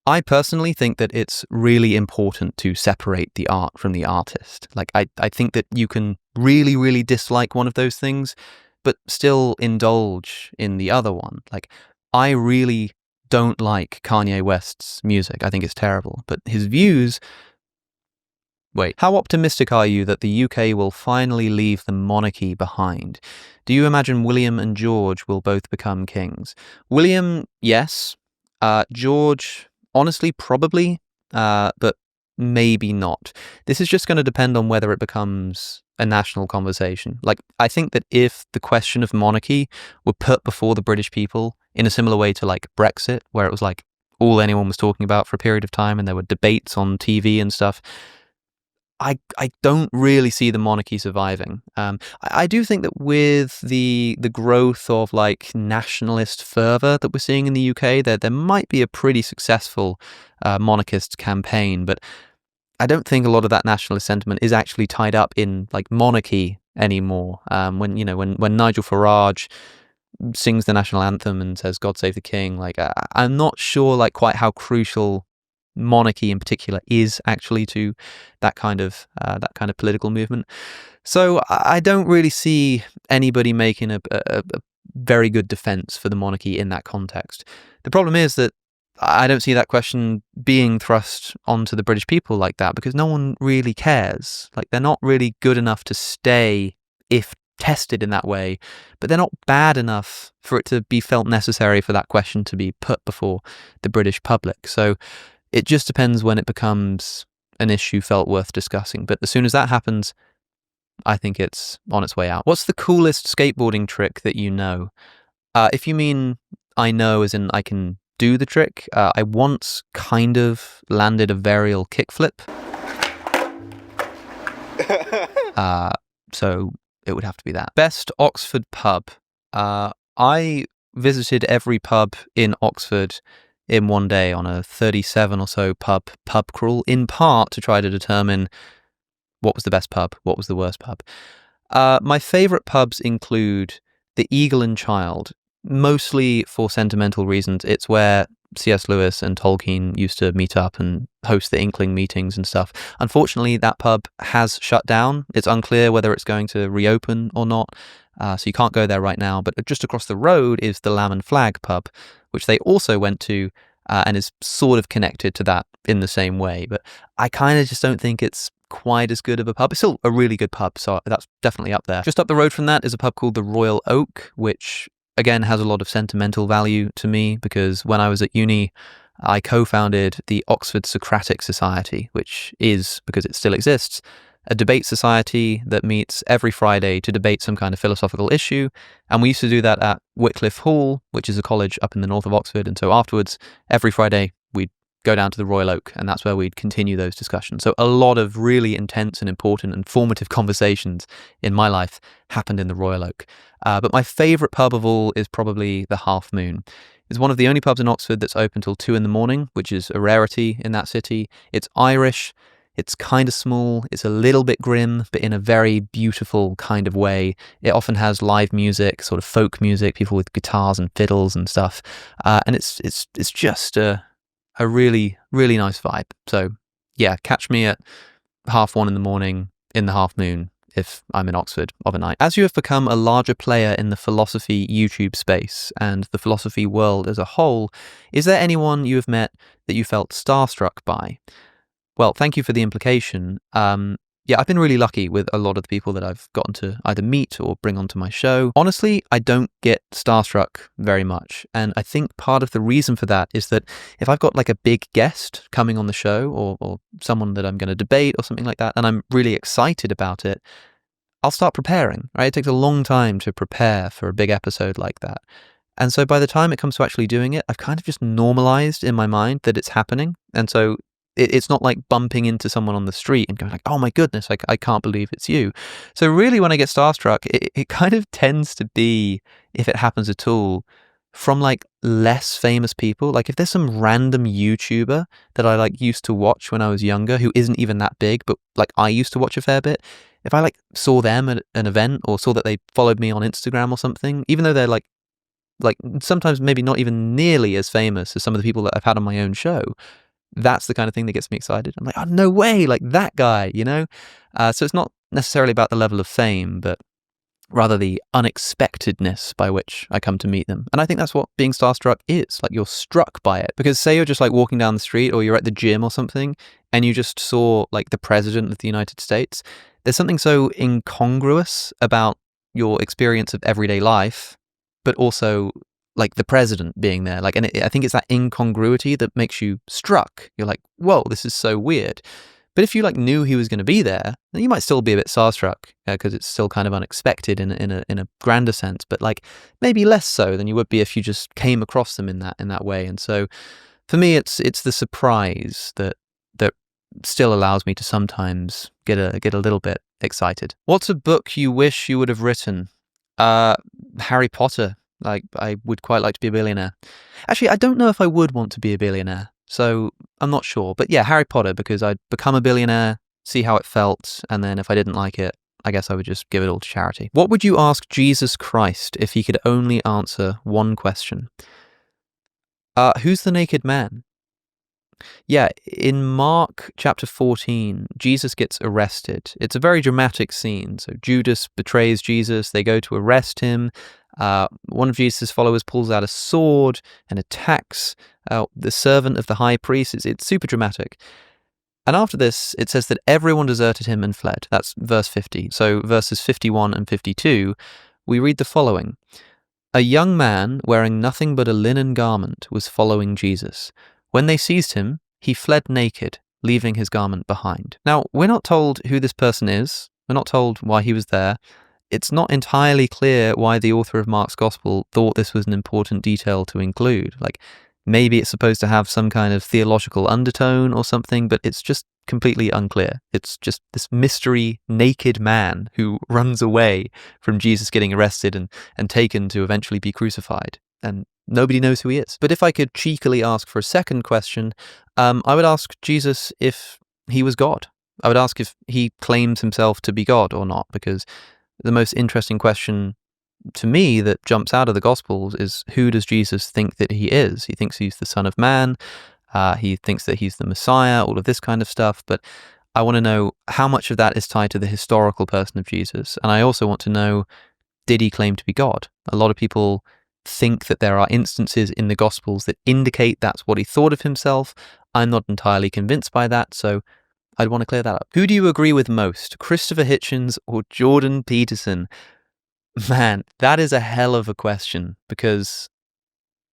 I personally think that it's really important to separate the art from the artist. Like, I think that you can really, really dislike one of those things, but still indulge in the other one. Like, I really don't like Kanye West's music. I think it's terrible. But his views... Wait, how optimistic are you that the UK will finally leave the monarchy behind? Do you imagine William and George will both become kings? William, yes. George, honestly, probably, but maybe not. This is just going to depend on whether it becomes a national conversation. Like, I think that if the question of monarchy were put before the British people in a similar way to like Brexit, where it was like all anyone was talking about for a period of time and there were debates on TV and stuff, I don't really see the monarchy surviving. I do think that with the growth of like nationalist fervour that we're seeing in the UK, there might be a pretty successful monarchist campaign, but I don't think a lot of that nationalist sentiment is actually tied up in like monarchy anymore. When Nigel Farage sings the national anthem and says "God Save the King," like I'm not sure like quite how crucial monarchy in particular is actually to that kind of political movement. So I don't really see anybody making a very good defense for the monarchy in that context. The problem is that I don't see that question being thrust onto the British people like that, because no one really cares. Like, they're not really good enough to stay if tested in that way, but they're not bad enough for it to be felt necessary for that question to be put before the British public. So it just depends when it becomes an issue felt worth discussing. But as soon as that happens, I think it's on its way out. What's the coolest skateboarding trick that you know? If you mean I know as in I can do the trick, I once kind of landed a varial kickflip. So it would have to be that. Best Oxford pub. I visited every pub in Oxford in one day on a 37 or so pub crawl, in part to try to determine what was the best pub, what was the worst pub. My favourite pubs include the Eagle and Child, mostly for sentimental reasons. It's where C.S. Lewis and Tolkien used to meet up and host the Inkling meetings and stuff. Unfortunately, that pub has shut down. It's unclear whether it's going to reopen or not, so you can't go there right now. But just across the road is the Lamb and Flag pub, which they also went to, and is sort of connected to that in the same way. But I kind of just don't think it's quite as good of a pub. It's still a really good pub, so that's definitely up there. Just up the road from that is a pub called the Royal Oak, which again has a lot of sentimental value to me, because when I was at uni, I co-founded the Oxford Socratic Society, which is, because it still exists, a debate society that meets every Friday to debate some kind of philosophical issue. And we used to do that at Wycliffe Hall, which is a college up in the north of Oxford. And so afterwards, every Friday, we'd go down to the Royal Oak, and that's where we'd continue those discussions. So a lot of really intense and important and formative conversations in my life happened in the Royal Oak. But my favourite pub of all is probably the Half Moon. It's one of the only pubs in Oxford that's open till 2 a.m, which is a rarity in that city. It's Irish. It's kind of small, it's a little bit grim, but in a very beautiful kind of way. It often has live music, sort of folk music, people with guitars and fiddles and stuff. And it's just a really, really nice vibe. So yeah, catch me at 1:30 in the Half Moon if I'm in Oxford of a night. As you have become a larger player in the philosophy YouTube space and the philosophy world as a whole, is there anyone you have met that you felt starstruck by? Well, thank you for the implication. Yeah, I've been really lucky with a lot of the people that I've gotten to either meet or bring onto my show. Honestly, I don't get starstruck very much. And I think part of the reason for that is that if I've got like a big guest coming on the show, or someone that I'm going to debate or something like that, and I'm really excited about it, I'll start preparing, right? It takes a long time to prepare for a big episode like that. And so by the time it comes to actually doing it, I've kind of just normalized in my mind that it's happening. And so it's not like bumping into someone on the street and going like, oh my goodness, I can't believe it's you. So really when I get starstruck, it kind of tends to be, if it happens at all, from like less famous people. Like if there's some random YouTuber that I like used to watch when I was younger who isn't even that big, but like I used to watch a fair bit. If I like saw them at an event or saw that they followed me on Instagram or something, even though they're like sometimes maybe not even nearly as famous as some of the people that I've had on my own show, that's the kind of thing that gets me excited. I'm like, oh, no way, like that guy, you know? So it's not necessarily about the level of fame, but rather the unexpectedness by which I come to meet them. And I think that's what being starstruck is. Like, you're struck by it. Because say you're just like walking down the street, or you're at the gym or something, and you just saw like the president of the United States. There's something so incongruous about your experience of everyday life, but also like the president being there. Like, and I think it's that incongruity that makes you struck. You're like, whoa, this is so weird. But if you like knew he was going to be there, then you might still be a bit starstruck, because it's still kind of unexpected in a grander sense. But like, maybe less so than you would be if you just came across them in that way. And so, for me, it's the surprise that still allows me to sometimes get a little bit excited. What's a book you wish you would have written? Harry Potter. Like, I would quite like to be a billionaire. Actually, I don't know if I would want to be a billionaire. So I'm not sure. But yeah, Harry Potter, because I'd become a billionaire, see how it felt, and then if I didn't like it, I guess I would just give it all to charity. What would you ask Jesus Christ if he could only answer one question? Who's the naked man? Yeah, in Mark chapter 14, Jesus gets arrested. It's a very dramatic scene. So Judas betrays Jesus. They go to arrest him. One of Jesus' followers pulls out a sword and attacks the servant of the high priest. It's super dramatic. And after this, it says that everyone deserted him and fled. That's verse 50. So verses 51 and 52, we read the following. A young man wearing nothing but a linen garment was following Jesus. When they seized him, he fled naked, leaving his garment behind. Now, we're not told who this person is. We're not told why he was there. It's not entirely clear why the author of Mark's Gospel thought this was an important detail to include. Like, maybe it's supposed to have some kind of theological undertone or something, but it's just completely unclear. It's just this mystery naked man who runs away from Jesus getting arrested and taken to eventually be crucified. And nobody knows who he is. But if I could cheekily ask for a second question, I would ask Jesus if he was God. I would ask if he claims himself to be God or not, because the most interesting question to me that jumps out of the Gospels is, who does Jesus think that he is? He thinks he's the Son of Man. He thinks that he's the Messiah, all of this kind of stuff. But I want to know how much of that is tied to the historical person of Jesus. And I also want to know, did he claim to be God? A lot of people think that there are instances in the Gospels that indicate that's what he thought of himself. I'm not entirely convinced by that, so I'd want to clear that up. Who do you agree with most, Christopher Hitchens or Jordan Peterson? Man, that is a hell of a question, because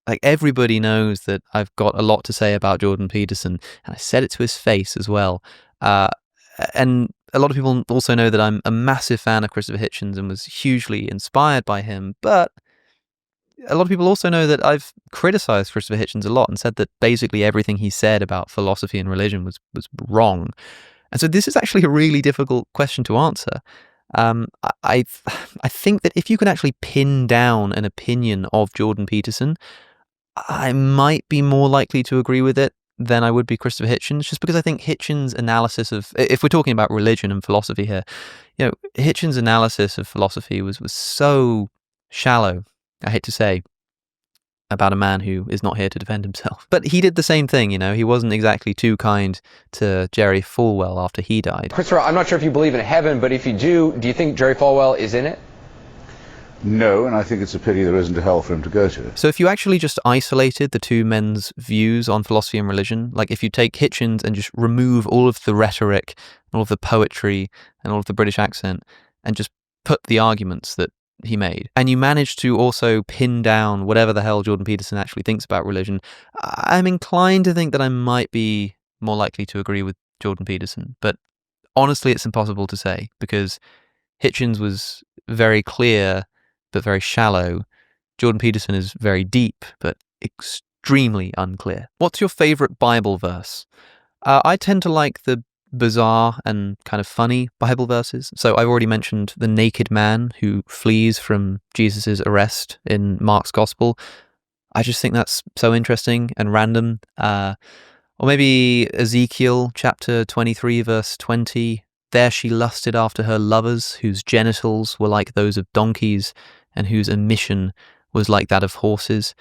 like, everybody knows that I've got a lot to say about Jordan Peterson, and I said it to his face as well. And a lot of people also know that I'm a massive fan of Christopher Hitchens and was hugely inspired by him, but a lot of people also know that I've criticized Christopher Hitchens a lot and said that basically everything he said about philosophy and religion was wrong. And so this is actually a really difficult question to answer. I think that if you can actually pin down an opinion of Jordan Peterson, I might be more likely to agree with it than I would be Christopher Hitchens, just because I think Hitchens' analysis of, if we're talking about religion and philosophy here, Hitchens' analysis of philosophy was so shallow, I hate to say, about a man who is not here to defend himself. But he did the same thing, he wasn't exactly too kind to Jerry Falwell after he died. Christopher, I'm not sure if you believe in heaven, but if you do you think Jerry Falwell is in it? No, and I think it's a pity there isn't a hell for him to go to. So if you actually just isolated the two men's views on philosophy and religion, like if you take Hitchens and just remove all of the rhetoric, all of the poetry, and all of the British accent, and just put the arguments that he made, and you manage to also pin down whatever the hell Jordan Peterson actually thinks about religion, I'm inclined to think that I might be more likely to agree with Jordan Peterson. But honestly, it's impossible to say, because Hitchens was very clear but very shallow. Jordan Peterson is very deep but extremely unclear. What's your favorite Bible verse? I tend to like the bizarre and kind of funny Bible verses. So I've already mentioned the naked man who flees from Jesus' arrest in Mark's Gospel. I just think that's so interesting and random. Or maybe Ezekiel chapter 23 verse 20. There she lusted after her lovers, whose genitals were like those of donkeys, and whose emission was like that of horses.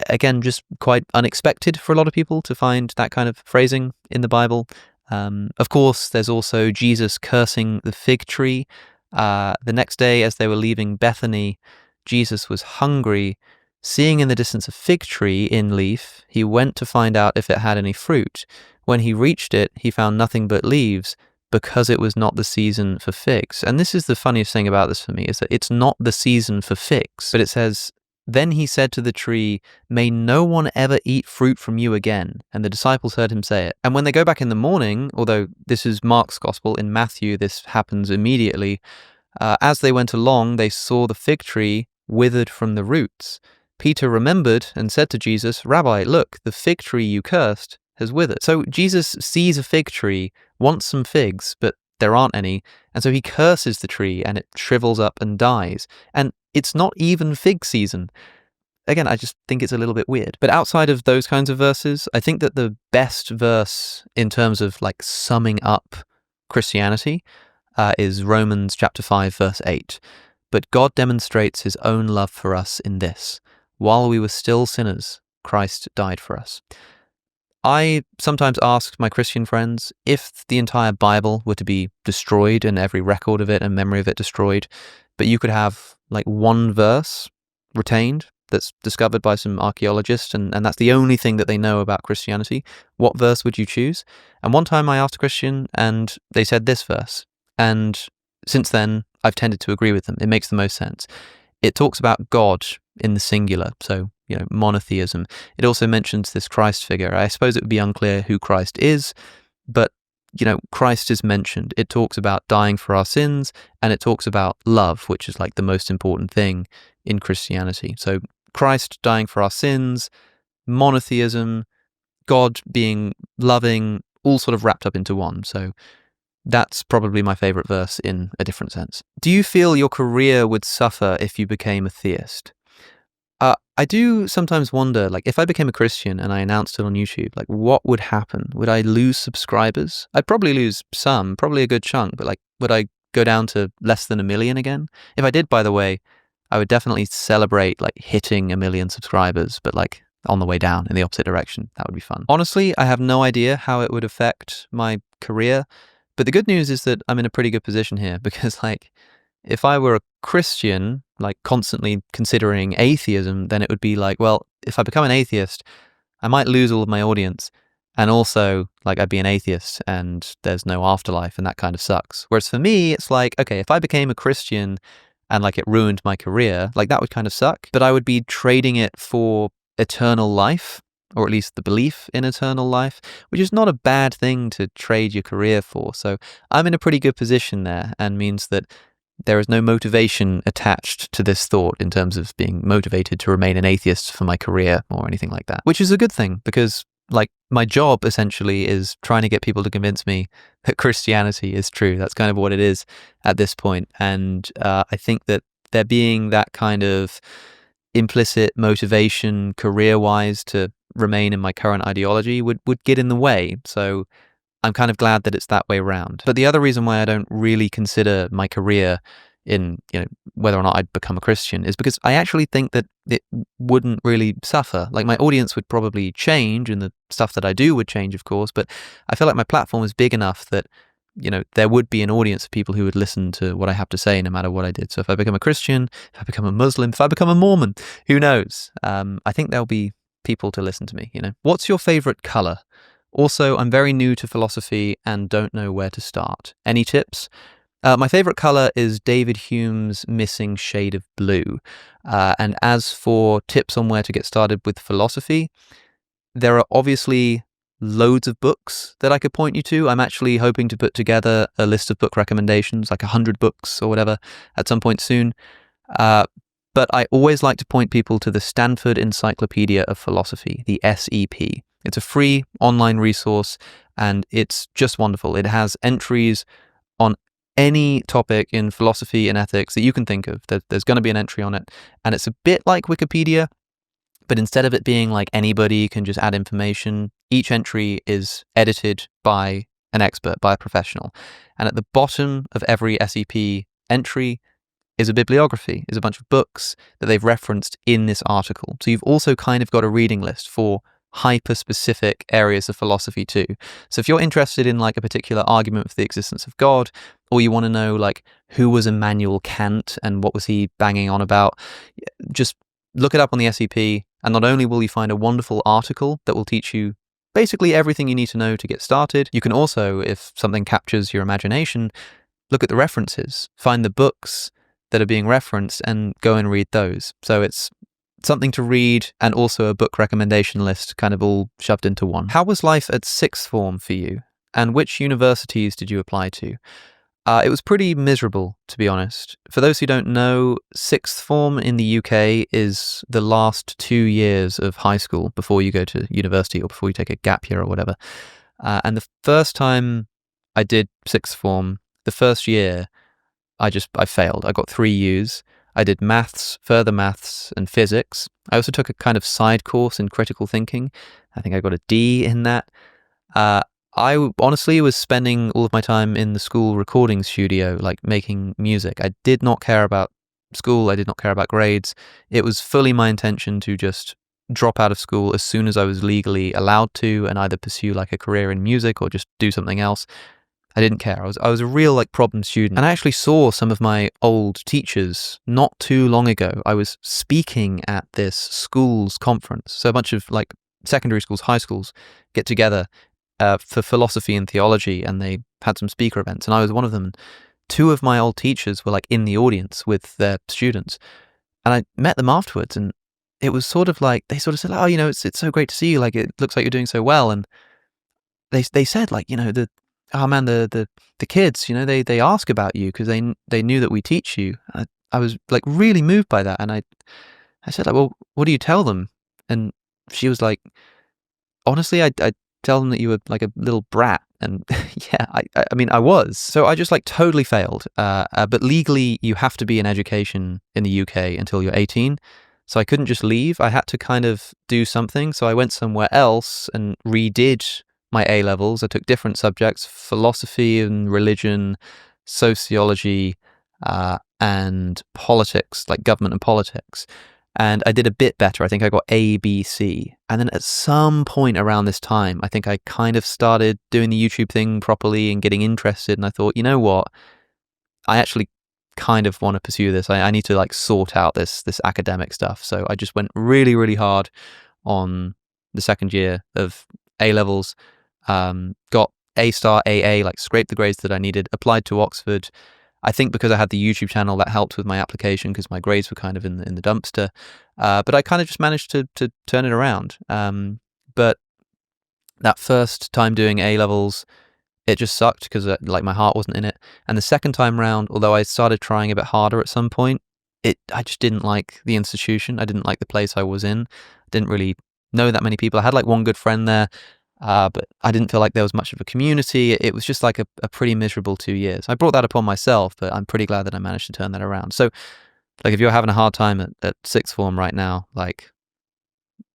Again, just quite unexpected for a lot of people to find that kind of phrasing in the Bible. Of course, there's also Jesus cursing the fig tree. The next day, as they were leaving Bethany, Jesus was hungry. Seeing in the distance a fig tree in leaf, he went to find out if it had any fruit. When he reached it, he found nothing but leaves, because it was not the season for figs. And this is the funniest thing about this for me, is that it's not the season for figs. But it says, then he said to the tree, may no one ever eat fruit from you again. And the disciples heard him say it. And when they go back in the morning, although this is Mark's gospel, in Matthew this happens immediately, as they went along, they saw the fig tree withered from the roots. Peter remembered and said to Jesus, Rabbi, look, the fig tree you cursed has withered. So Jesus sees a fig tree, wants some figs, but there aren't any, and so he curses the tree and it shrivels up and dies. And it's not even fig season. Again, I just think it's a little bit weird. But outside of those kinds of verses, I think that the best verse in terms of like summing up Christianity is Romans chapter 5, verse 8. But God demonstrates his own love for us in this: while we were still sinners, Christ died for us. I sometimes ask my Christian friends, if the entire Bible were to be destroyed and every record of it and memory of it destroyed, but you could have like one verse retained that's discovered by some archaeologists, and that's the only thing that they know about Christianity, what verse would you choose? And one time I asked a Christian and they said this verse. And since then, I've tended to agree with them. It makes the most sense. It talks about God in the singular, so, monotheism. It also mentions this Christ figure. I suppose it would be unclear who Christ is, but, Christ is mentioned. It talks about dying for our sins, and it talks about love, which is like the most important thing in Christianity. So Christ dying for our sins, monotheism, God being loving, all sort of wrapped up into one. So that's probably my favorite verse in a different sense. Do you feel your career would suffer if you became a theist? I do sometimes wonder, like, if I became a Christian and I announced it on YouTube, like, what would happen? Would I lose subscribers? I'd probably lose some, probably a good chunk, but like, would I go down to less than 1 million again? If I did, by the way, I would definitely celebrate like hitting 1 million subscribers, but like on the way down in the opposite direction. That would be fun. Honestly, I have no idea how it would affect my career. But the good news is that I'm in a pretty good position here, because like, if I were a Christian, like constantly considering atheism, then it would be like, well, if I become an atheist, I might lose all of my audience. And also, like, I'd be an atheist and there's no afterlife, and that kind of sucks. Whereas for me, it's like, okay, if I became a Christian and like it ruined my career, like that would kind of suck. But I would be trading it for eternal life, or at least the belief in eternal life, which is not a bad thing to trade your career for. So I'm in a pretty good position there, and means that there is no motivation attached to this thought in terms of being motivated to remain an atheist for my career or anything like that, which is a good thing, because like my job essentially is trying to get people to convince me that Christianity is true. That's kind of what it is at this point. And I think that there being that kind of implicit motivation career-wise to remain in my current ideology would get in the way. So I'm kind of glad that it's that way around. But the other reason why I don't really consider my career in, whether or not I'd become a Christian is because I actually think that it wouldn't really suffer. Like, my audience would probably change, and the stuff that I do would change, of course, but I feel like my platform is big enough that, there would be an audience of people who would listen to what I have to say no matter what I did. So if I become a Christian, if I become a Muslim, if I become a Mormon, who knows? I think there'll be people to listen to me, What's your favorite color? Also, I'm very new to philosophy and don't know where to start. Any tips? My favorite color is David Hume's Missing Shade of Blue. And as for tips on where to get started with philosophy, there are obviously loads of books that I could point you to. I'm actually hoping to put together a list of book recommendations, like 100 books or whatever, at some point soon. But I always like to point people to the Stanford Encyclopedia of Philosophy, the SEP. It's a free online resource, and it's just wonderful. It has entries on any topic in philosophy and ethics that you can think of. There's going to be an entry on it, and it's a bit like Wikipedia, but instead of it being like anybody can just add information, each entry is edited by an expert, by a professional. And at the bottom of every SEP entry is a bibliography, is a bunch of books that they've referenced in this article. So you've also kind of got a reading list for hyper-specific areas of philosophy too. So if you're interested in like a particular argument for the existence of God, or you want to know like who was Immanuel Kant and what was he banging on about, just look it up on the SEP, and not only will you find a wonderful article that will teach you basically everything you need to know to get started, you can also, if something captures your imagination, look at the references, find the books that are being referenced and go and read those. So it's something to read and also a book recommendation list kind of all shoved into one. How was life at sixth form for you? And which universities did you apply to? It was pretty miserable, to be honest. For those who don't know, sixth form in the UK is the last 2 years of high school before you go to university or before you take a gap year or whatever. And the first time I did sixth form, the first year, I failed. I got 3 U's. I did maths, further maths, and physics. I also took a kind of side course in critical thinking. I think I got a D in that. I honestly was spending all of my time in the school recording studio, like making music. I did not care about school. I did not care about grades. It was fully my intention to just drop out of school as soon as I was legally allowed to and either pursue like a career in music or just do something else. I didn't care. I was a real like problem student. And I actually saw some of my old teachers not too long ago. I was speaking at this school's conference. So a bunch of like secondary schools, high schools get together for philosophy and theology, and they had some speaker events, and I was one of them. 2 of my old teachers were like in the audience with their students, and I met them afterwards, and it was sort of like they sort of said, "Oh, you know, it's so great to see you. Like, it looks like you're doing so well." And they said, like, you know, the kids, you know, they ask about you because they knew that we teach you. I was like really moved by that, and I said, like, well, what do you tell them? And she was like, honestly, I tell them that you were like a little brat. And yeah, I mean, I was. So I just like totally failed. But legally, you have to be in education in the UK until you're 18. So I couldn't just leave. I had to kind of do something. So I went somewhere else and redid my A-levels. I took different subjects, philosophy and religion, sociology, and politics, like government and politics. And I did a bit better. I think I got A, B, C. And then at some point around this time, I think I kind of started doing the YouTube thing properly and getting interested. And I thought, you know what? I actually kind of want to pursue this. I need to like sort out this academic stuff. So I just went really, really hard on the second year of A-levels, got A star, AA, like scraped the grades that I needed, applied to Oxford. I think because I had the YouTube channel, that helped with my application because my grades were kind of in the dumpster. But I kind of just managed to turn it around. But that first time doing A-levels, it just sucked because like my heart wasn't in it. And the second time round, although I started trying a bit harder at some point, I just didn't like the institution. I didn't like the place I was in. I didn't really know that many people. I had like one good friend there. But I didn't feel like there was much of a community. It was just like a pretty miserable 2 years. I brought that upon myself, but I'm pretty glad that I managed to turn that around. So, like, if you're having a hard time at sixth form right now, like,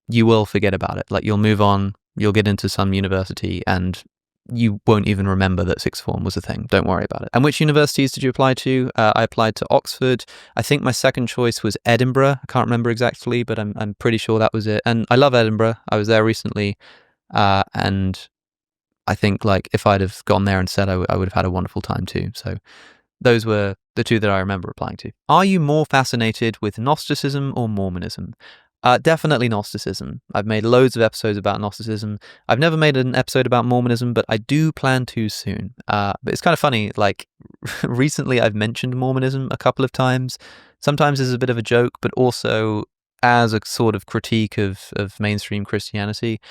you will forget about it. Like, you'll move on, you'll get into some university, and you won't even remember that sixth form was a thing. Don't worry about it. And which universities did you apply to? I applied to Oxford. I think my second choice was Edinburgh. I can't remember exactly, but I'm pretty sure that was it. And I love Edinburgh. I was there recently. And I think like if I'd have gone there instead, I would have had a wonderful time too. So those were the 2 that I remember applying to. Are you more fascinated with Gnosticism or Mormonism? Definitely Gnosticism. I've made loads of episodes about Gnosticism. I've never made an episode about Mormonism, but I do plan to soon. But it's kind of funny, like recently I've mentioned Mormonism a couple of times, sometimes as a bit of a joke, but also as a sort of critique of mainstream Christianity.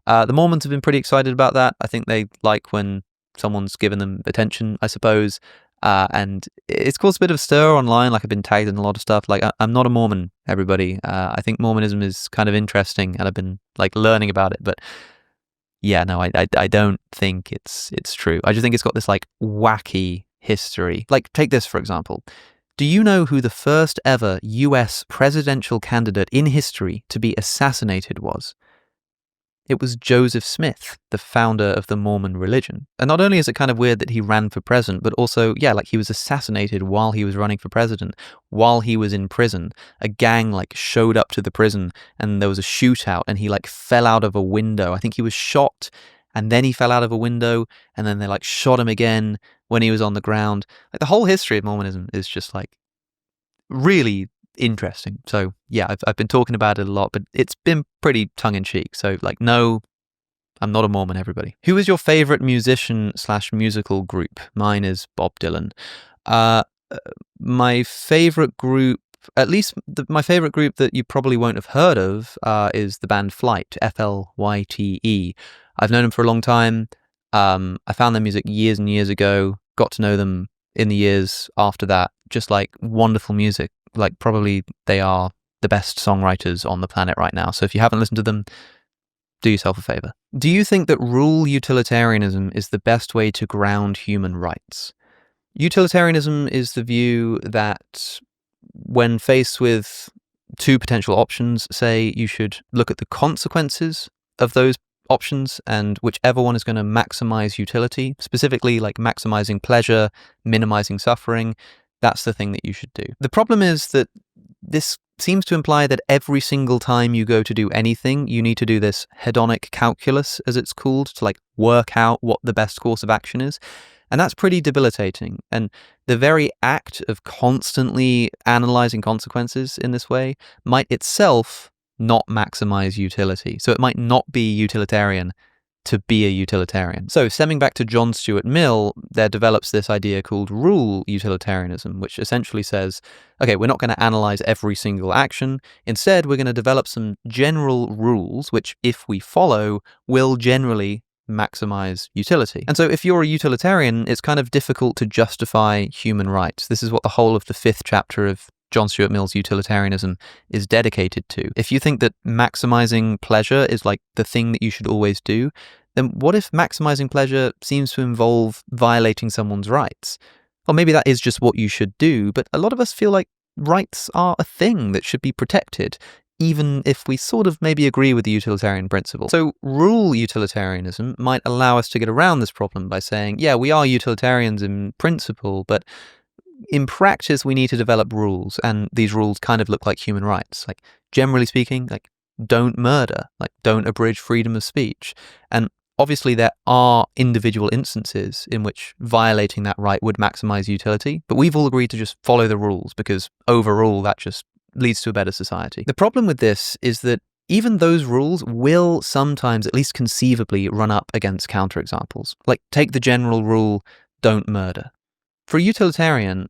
The Mormons have been pretty excited about that. I think they like when someone's given them attention, I suppose. And it's caused a bit of a stir online. Like I've been tagged in a lot of stuff. Like I'm not a Mormon, everybody. I think Mormonism is kind of interesting, and I've been like learning about it. But yeah, no, I don't think it's true. I just think it's got this like wacky history. Like take this for example. Do you know who the first ever US presidential candidate in history to be assassinated was? It was Joseph Smith, the founder of the Mormon religion. And not only is it kind of weird that he ran for president, but also, yeah, like he was assassinated while he was running for president, while he was in prison. A gang like showed up to the prison and there was a shootout and he like fell out of a window. I think he was shot and then he fell out of a window and then they like shot him again when he was on the ground. Like the whole history of Mormonism is just like really interesting. So yeah, I've been talking about it a lot, but it's been pretty tongue-in-cheek. So like, no, I'm not a Mormon, everybody. Who is your favorite musician/musical group? Mine is Bob Dylan. My favorite group, at least my favorite group that you probably won't have heard of, is the band Flyte, Flyte. I've known them for a long time. I found their music years and years ago, got to know them in the years after that. Just like wonderful music. Like probably they are the best songwriters on the planet right now. So if you haven't listened to them, do yourself a favor. Do you think that rule utilitarianism is the best way to ground human rights? Utilitarianism is the view that when faced with two potential options, say you should look at the consequences of those options and whichever one is going to maximize utility, specifically like maximizing pleasure, minimizing suffering, that's the thing that you should do. The problem is that this seems to imply that every single time you go to do anything, you need to do this hedonic calculus, as it's called, to like work out what the best course of action is. And that's pretty debilitating. And the very act of constantly analyzing consequences in this way might itself not maximize utility. So it might not be utilitarian to be a utilitarian. So stemming back to John Stuart Mill, there develops this idea called rule utilitarianism, which essentially says, okay, we're not going to analyze every single action. Instead, we're going to develop some general rules, which if we follow, will generally maximize utility. And so if you're a utilitarian, it's kind of difficult to justify human rights. This is what the whole of the 5th chapter of John Stuart Mill's Utilitarianism is dedicated to. If you think that maximizing pleasure is like the thing that you should always do, then what if maximizing pleasure seems to involve violating someone's rights? Or maybe that is just what you should do, but a lot of us feel like rights are a thing that should be protected, even if we sort of maybe agree with the utilitarian principle. So rule utilitarianism might allow us to get around this problem by saying, yeah, we are utilitarians in principle, but in practice, we need to develop rules, and these rules kind of look like human rights. Like, generally speaking, like, don't murder, like, don't abridge freedom of speech. And obviously, there are individual instances in which violating that right would maximize utility, but we've all agreed to just follow the rules because overall, that just leads to a better society. The problem with this is that even those rules will sometimes, at least conceivably, run up against counterexamples. Like, take the general rule, don't murder. For a utilitarian,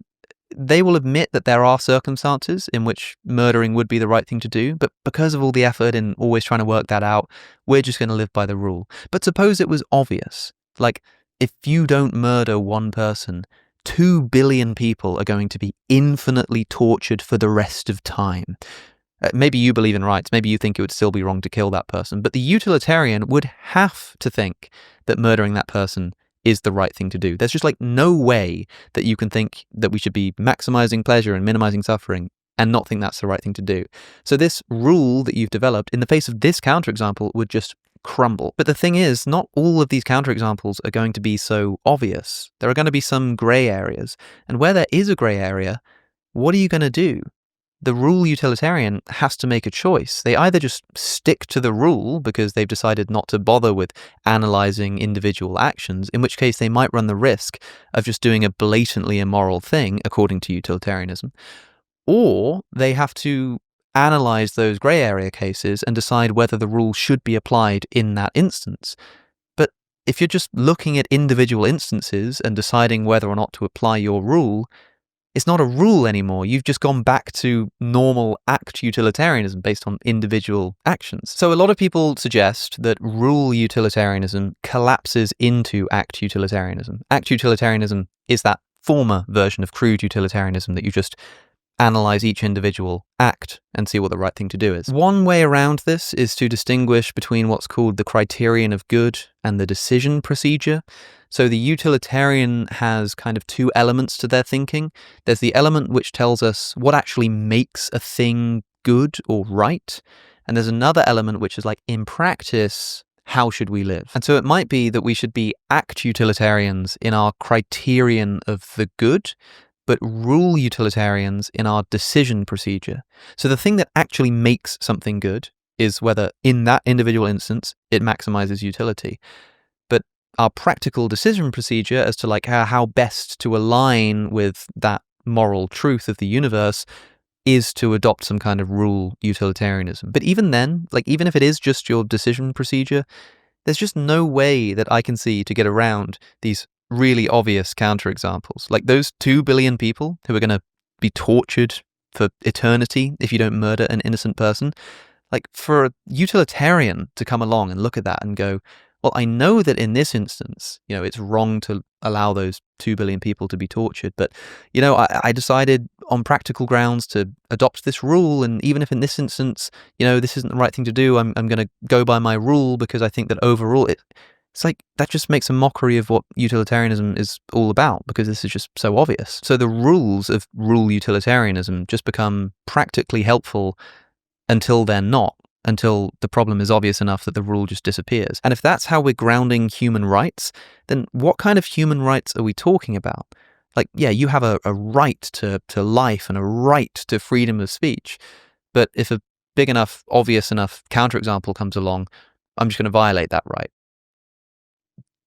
they will admit that there are circumstances in which murdering would be the right thing to do, but because of all the effort in always trying to work that out, we're just going to live by the rule. But suppose it was obvious. Like, if you don't murder one person, 2 billion people are going to be infinitely tortured for the rest of time. Maybe you believe in rights, maybe you think it would still be wrong to kill that person, but the utilitarian would have to think that murdering that person is the right thing to do. There's just like no way that you can think that we should be maximizing pleasure and minimizing suffering and not think that's the right thing to do. So this rule that you've developed in the face of this counterexample would just crumble. But the thing is, not all of these counterexamples are going to be so obvious. There are going to be some gray areas. And where there is a gray area, what are you going to do? The rule utilitarian has to make a choice. They either just stick to the rule because they've decided not to bother with analyzing individual actions, in which case they might run the risk of just doing a blatantly immoral thing, according to utilitarianism, or they have to analyze those gray area cases and decide whether the rule should be applied in that instance. But if you're just looking at individual instances and deciding whether or not to apply your rule, it's not a rule anymore. You've just gone back to normal act utilitarianism based on individual actions. So a lot of people suggest that rule utilitarianism collapses into act utilitarianism. Act utilitarianism is that former version of crude utilitarianism that you just analyze each individual act and see what the right thing to do is. One way around this is to distinguish between what's called the criterion of good and the decision procedure. So the utilitarian has kind of 2 elements to their thinking. There's the element which tells us what actually makes a thing good or right. And there's another element which is like, in practice, how should we live? And so it might be that we should be act utilitarians in our criterion of the good, but rule utilitarians in our decision procedure. So the thing that actually makes something good is whether in that individual instance it maximizes utility. But our practical decision procedure as to like how best to align with that moral truth of the universe is to adopt some kind of rule utilitarianism. But even then, like even if it is just your decision procedure, there's just no way that I can see to get around these really obvious counterexamples. Like those 2 billion people who are going to be tortured for eternity if you don't murder an innocent person. Like for a utilitarian to come along and look at that and go, well, I know that in this instance, it's wrong to allow those 2 billion people to be tortured, but, I decided on practical grounds to adopt this rule, and even if in this instance, this isn't the right thing to do, I'm going to go by my rule because I think that overall it's like that just makes a mockery of what utilitarianism is all about, because this is just so obvious. So the rules of rule utilitarianism just become practically helpful until they're not, until the problem is obvious enough that the rule just disappears. And if that's how we're grounding human rights, then what kind of human rights are we talking about? Like, yeah, you have a right to life and a right to freedom of speech. But if a big enough, obvious enough counterexample comes along, I'm just going to violate that right.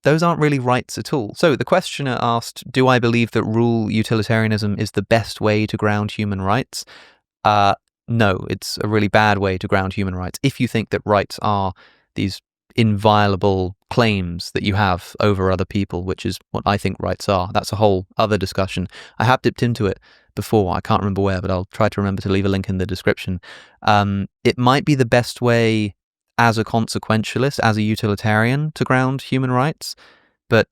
Those aren't really rights at all. So the questioner asked, do I believe that rule utilitarianism is the best way to ground human rights? No, it's a really bad way to ground human rights. If you think that rights are these inviolable claims that you have over other people, which is what I think rights are, that's a whole other discussion. I have dipped into it before. I can't remember where, but I'll try to remember to leave a link in the description. It might be the best way as a consequentialist, as a utilitarian, to ground human rights. But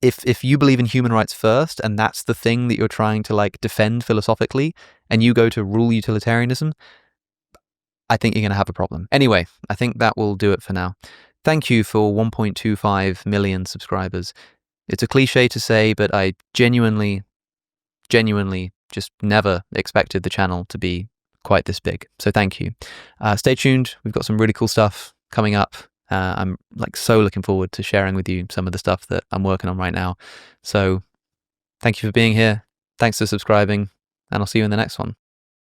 if you believe in human rights first, and that's the thing that you're trying to like defend philosophically, and you go to rule utilitarianism, I think you're going to have a problem. Anyway, I think that will do it for now. Thank you for 1.25 million subscribers. It's a cliche to say, but I genuinely just never expected the channel to be quite this big. So thank you. Stay tuned. We've got some really cool stuff coming up. I'm like so looking forward to sharing with you some of the stuff that I'm working on right now. So thank you for being here. Thanks for subscribing, and I'll see you in the next one.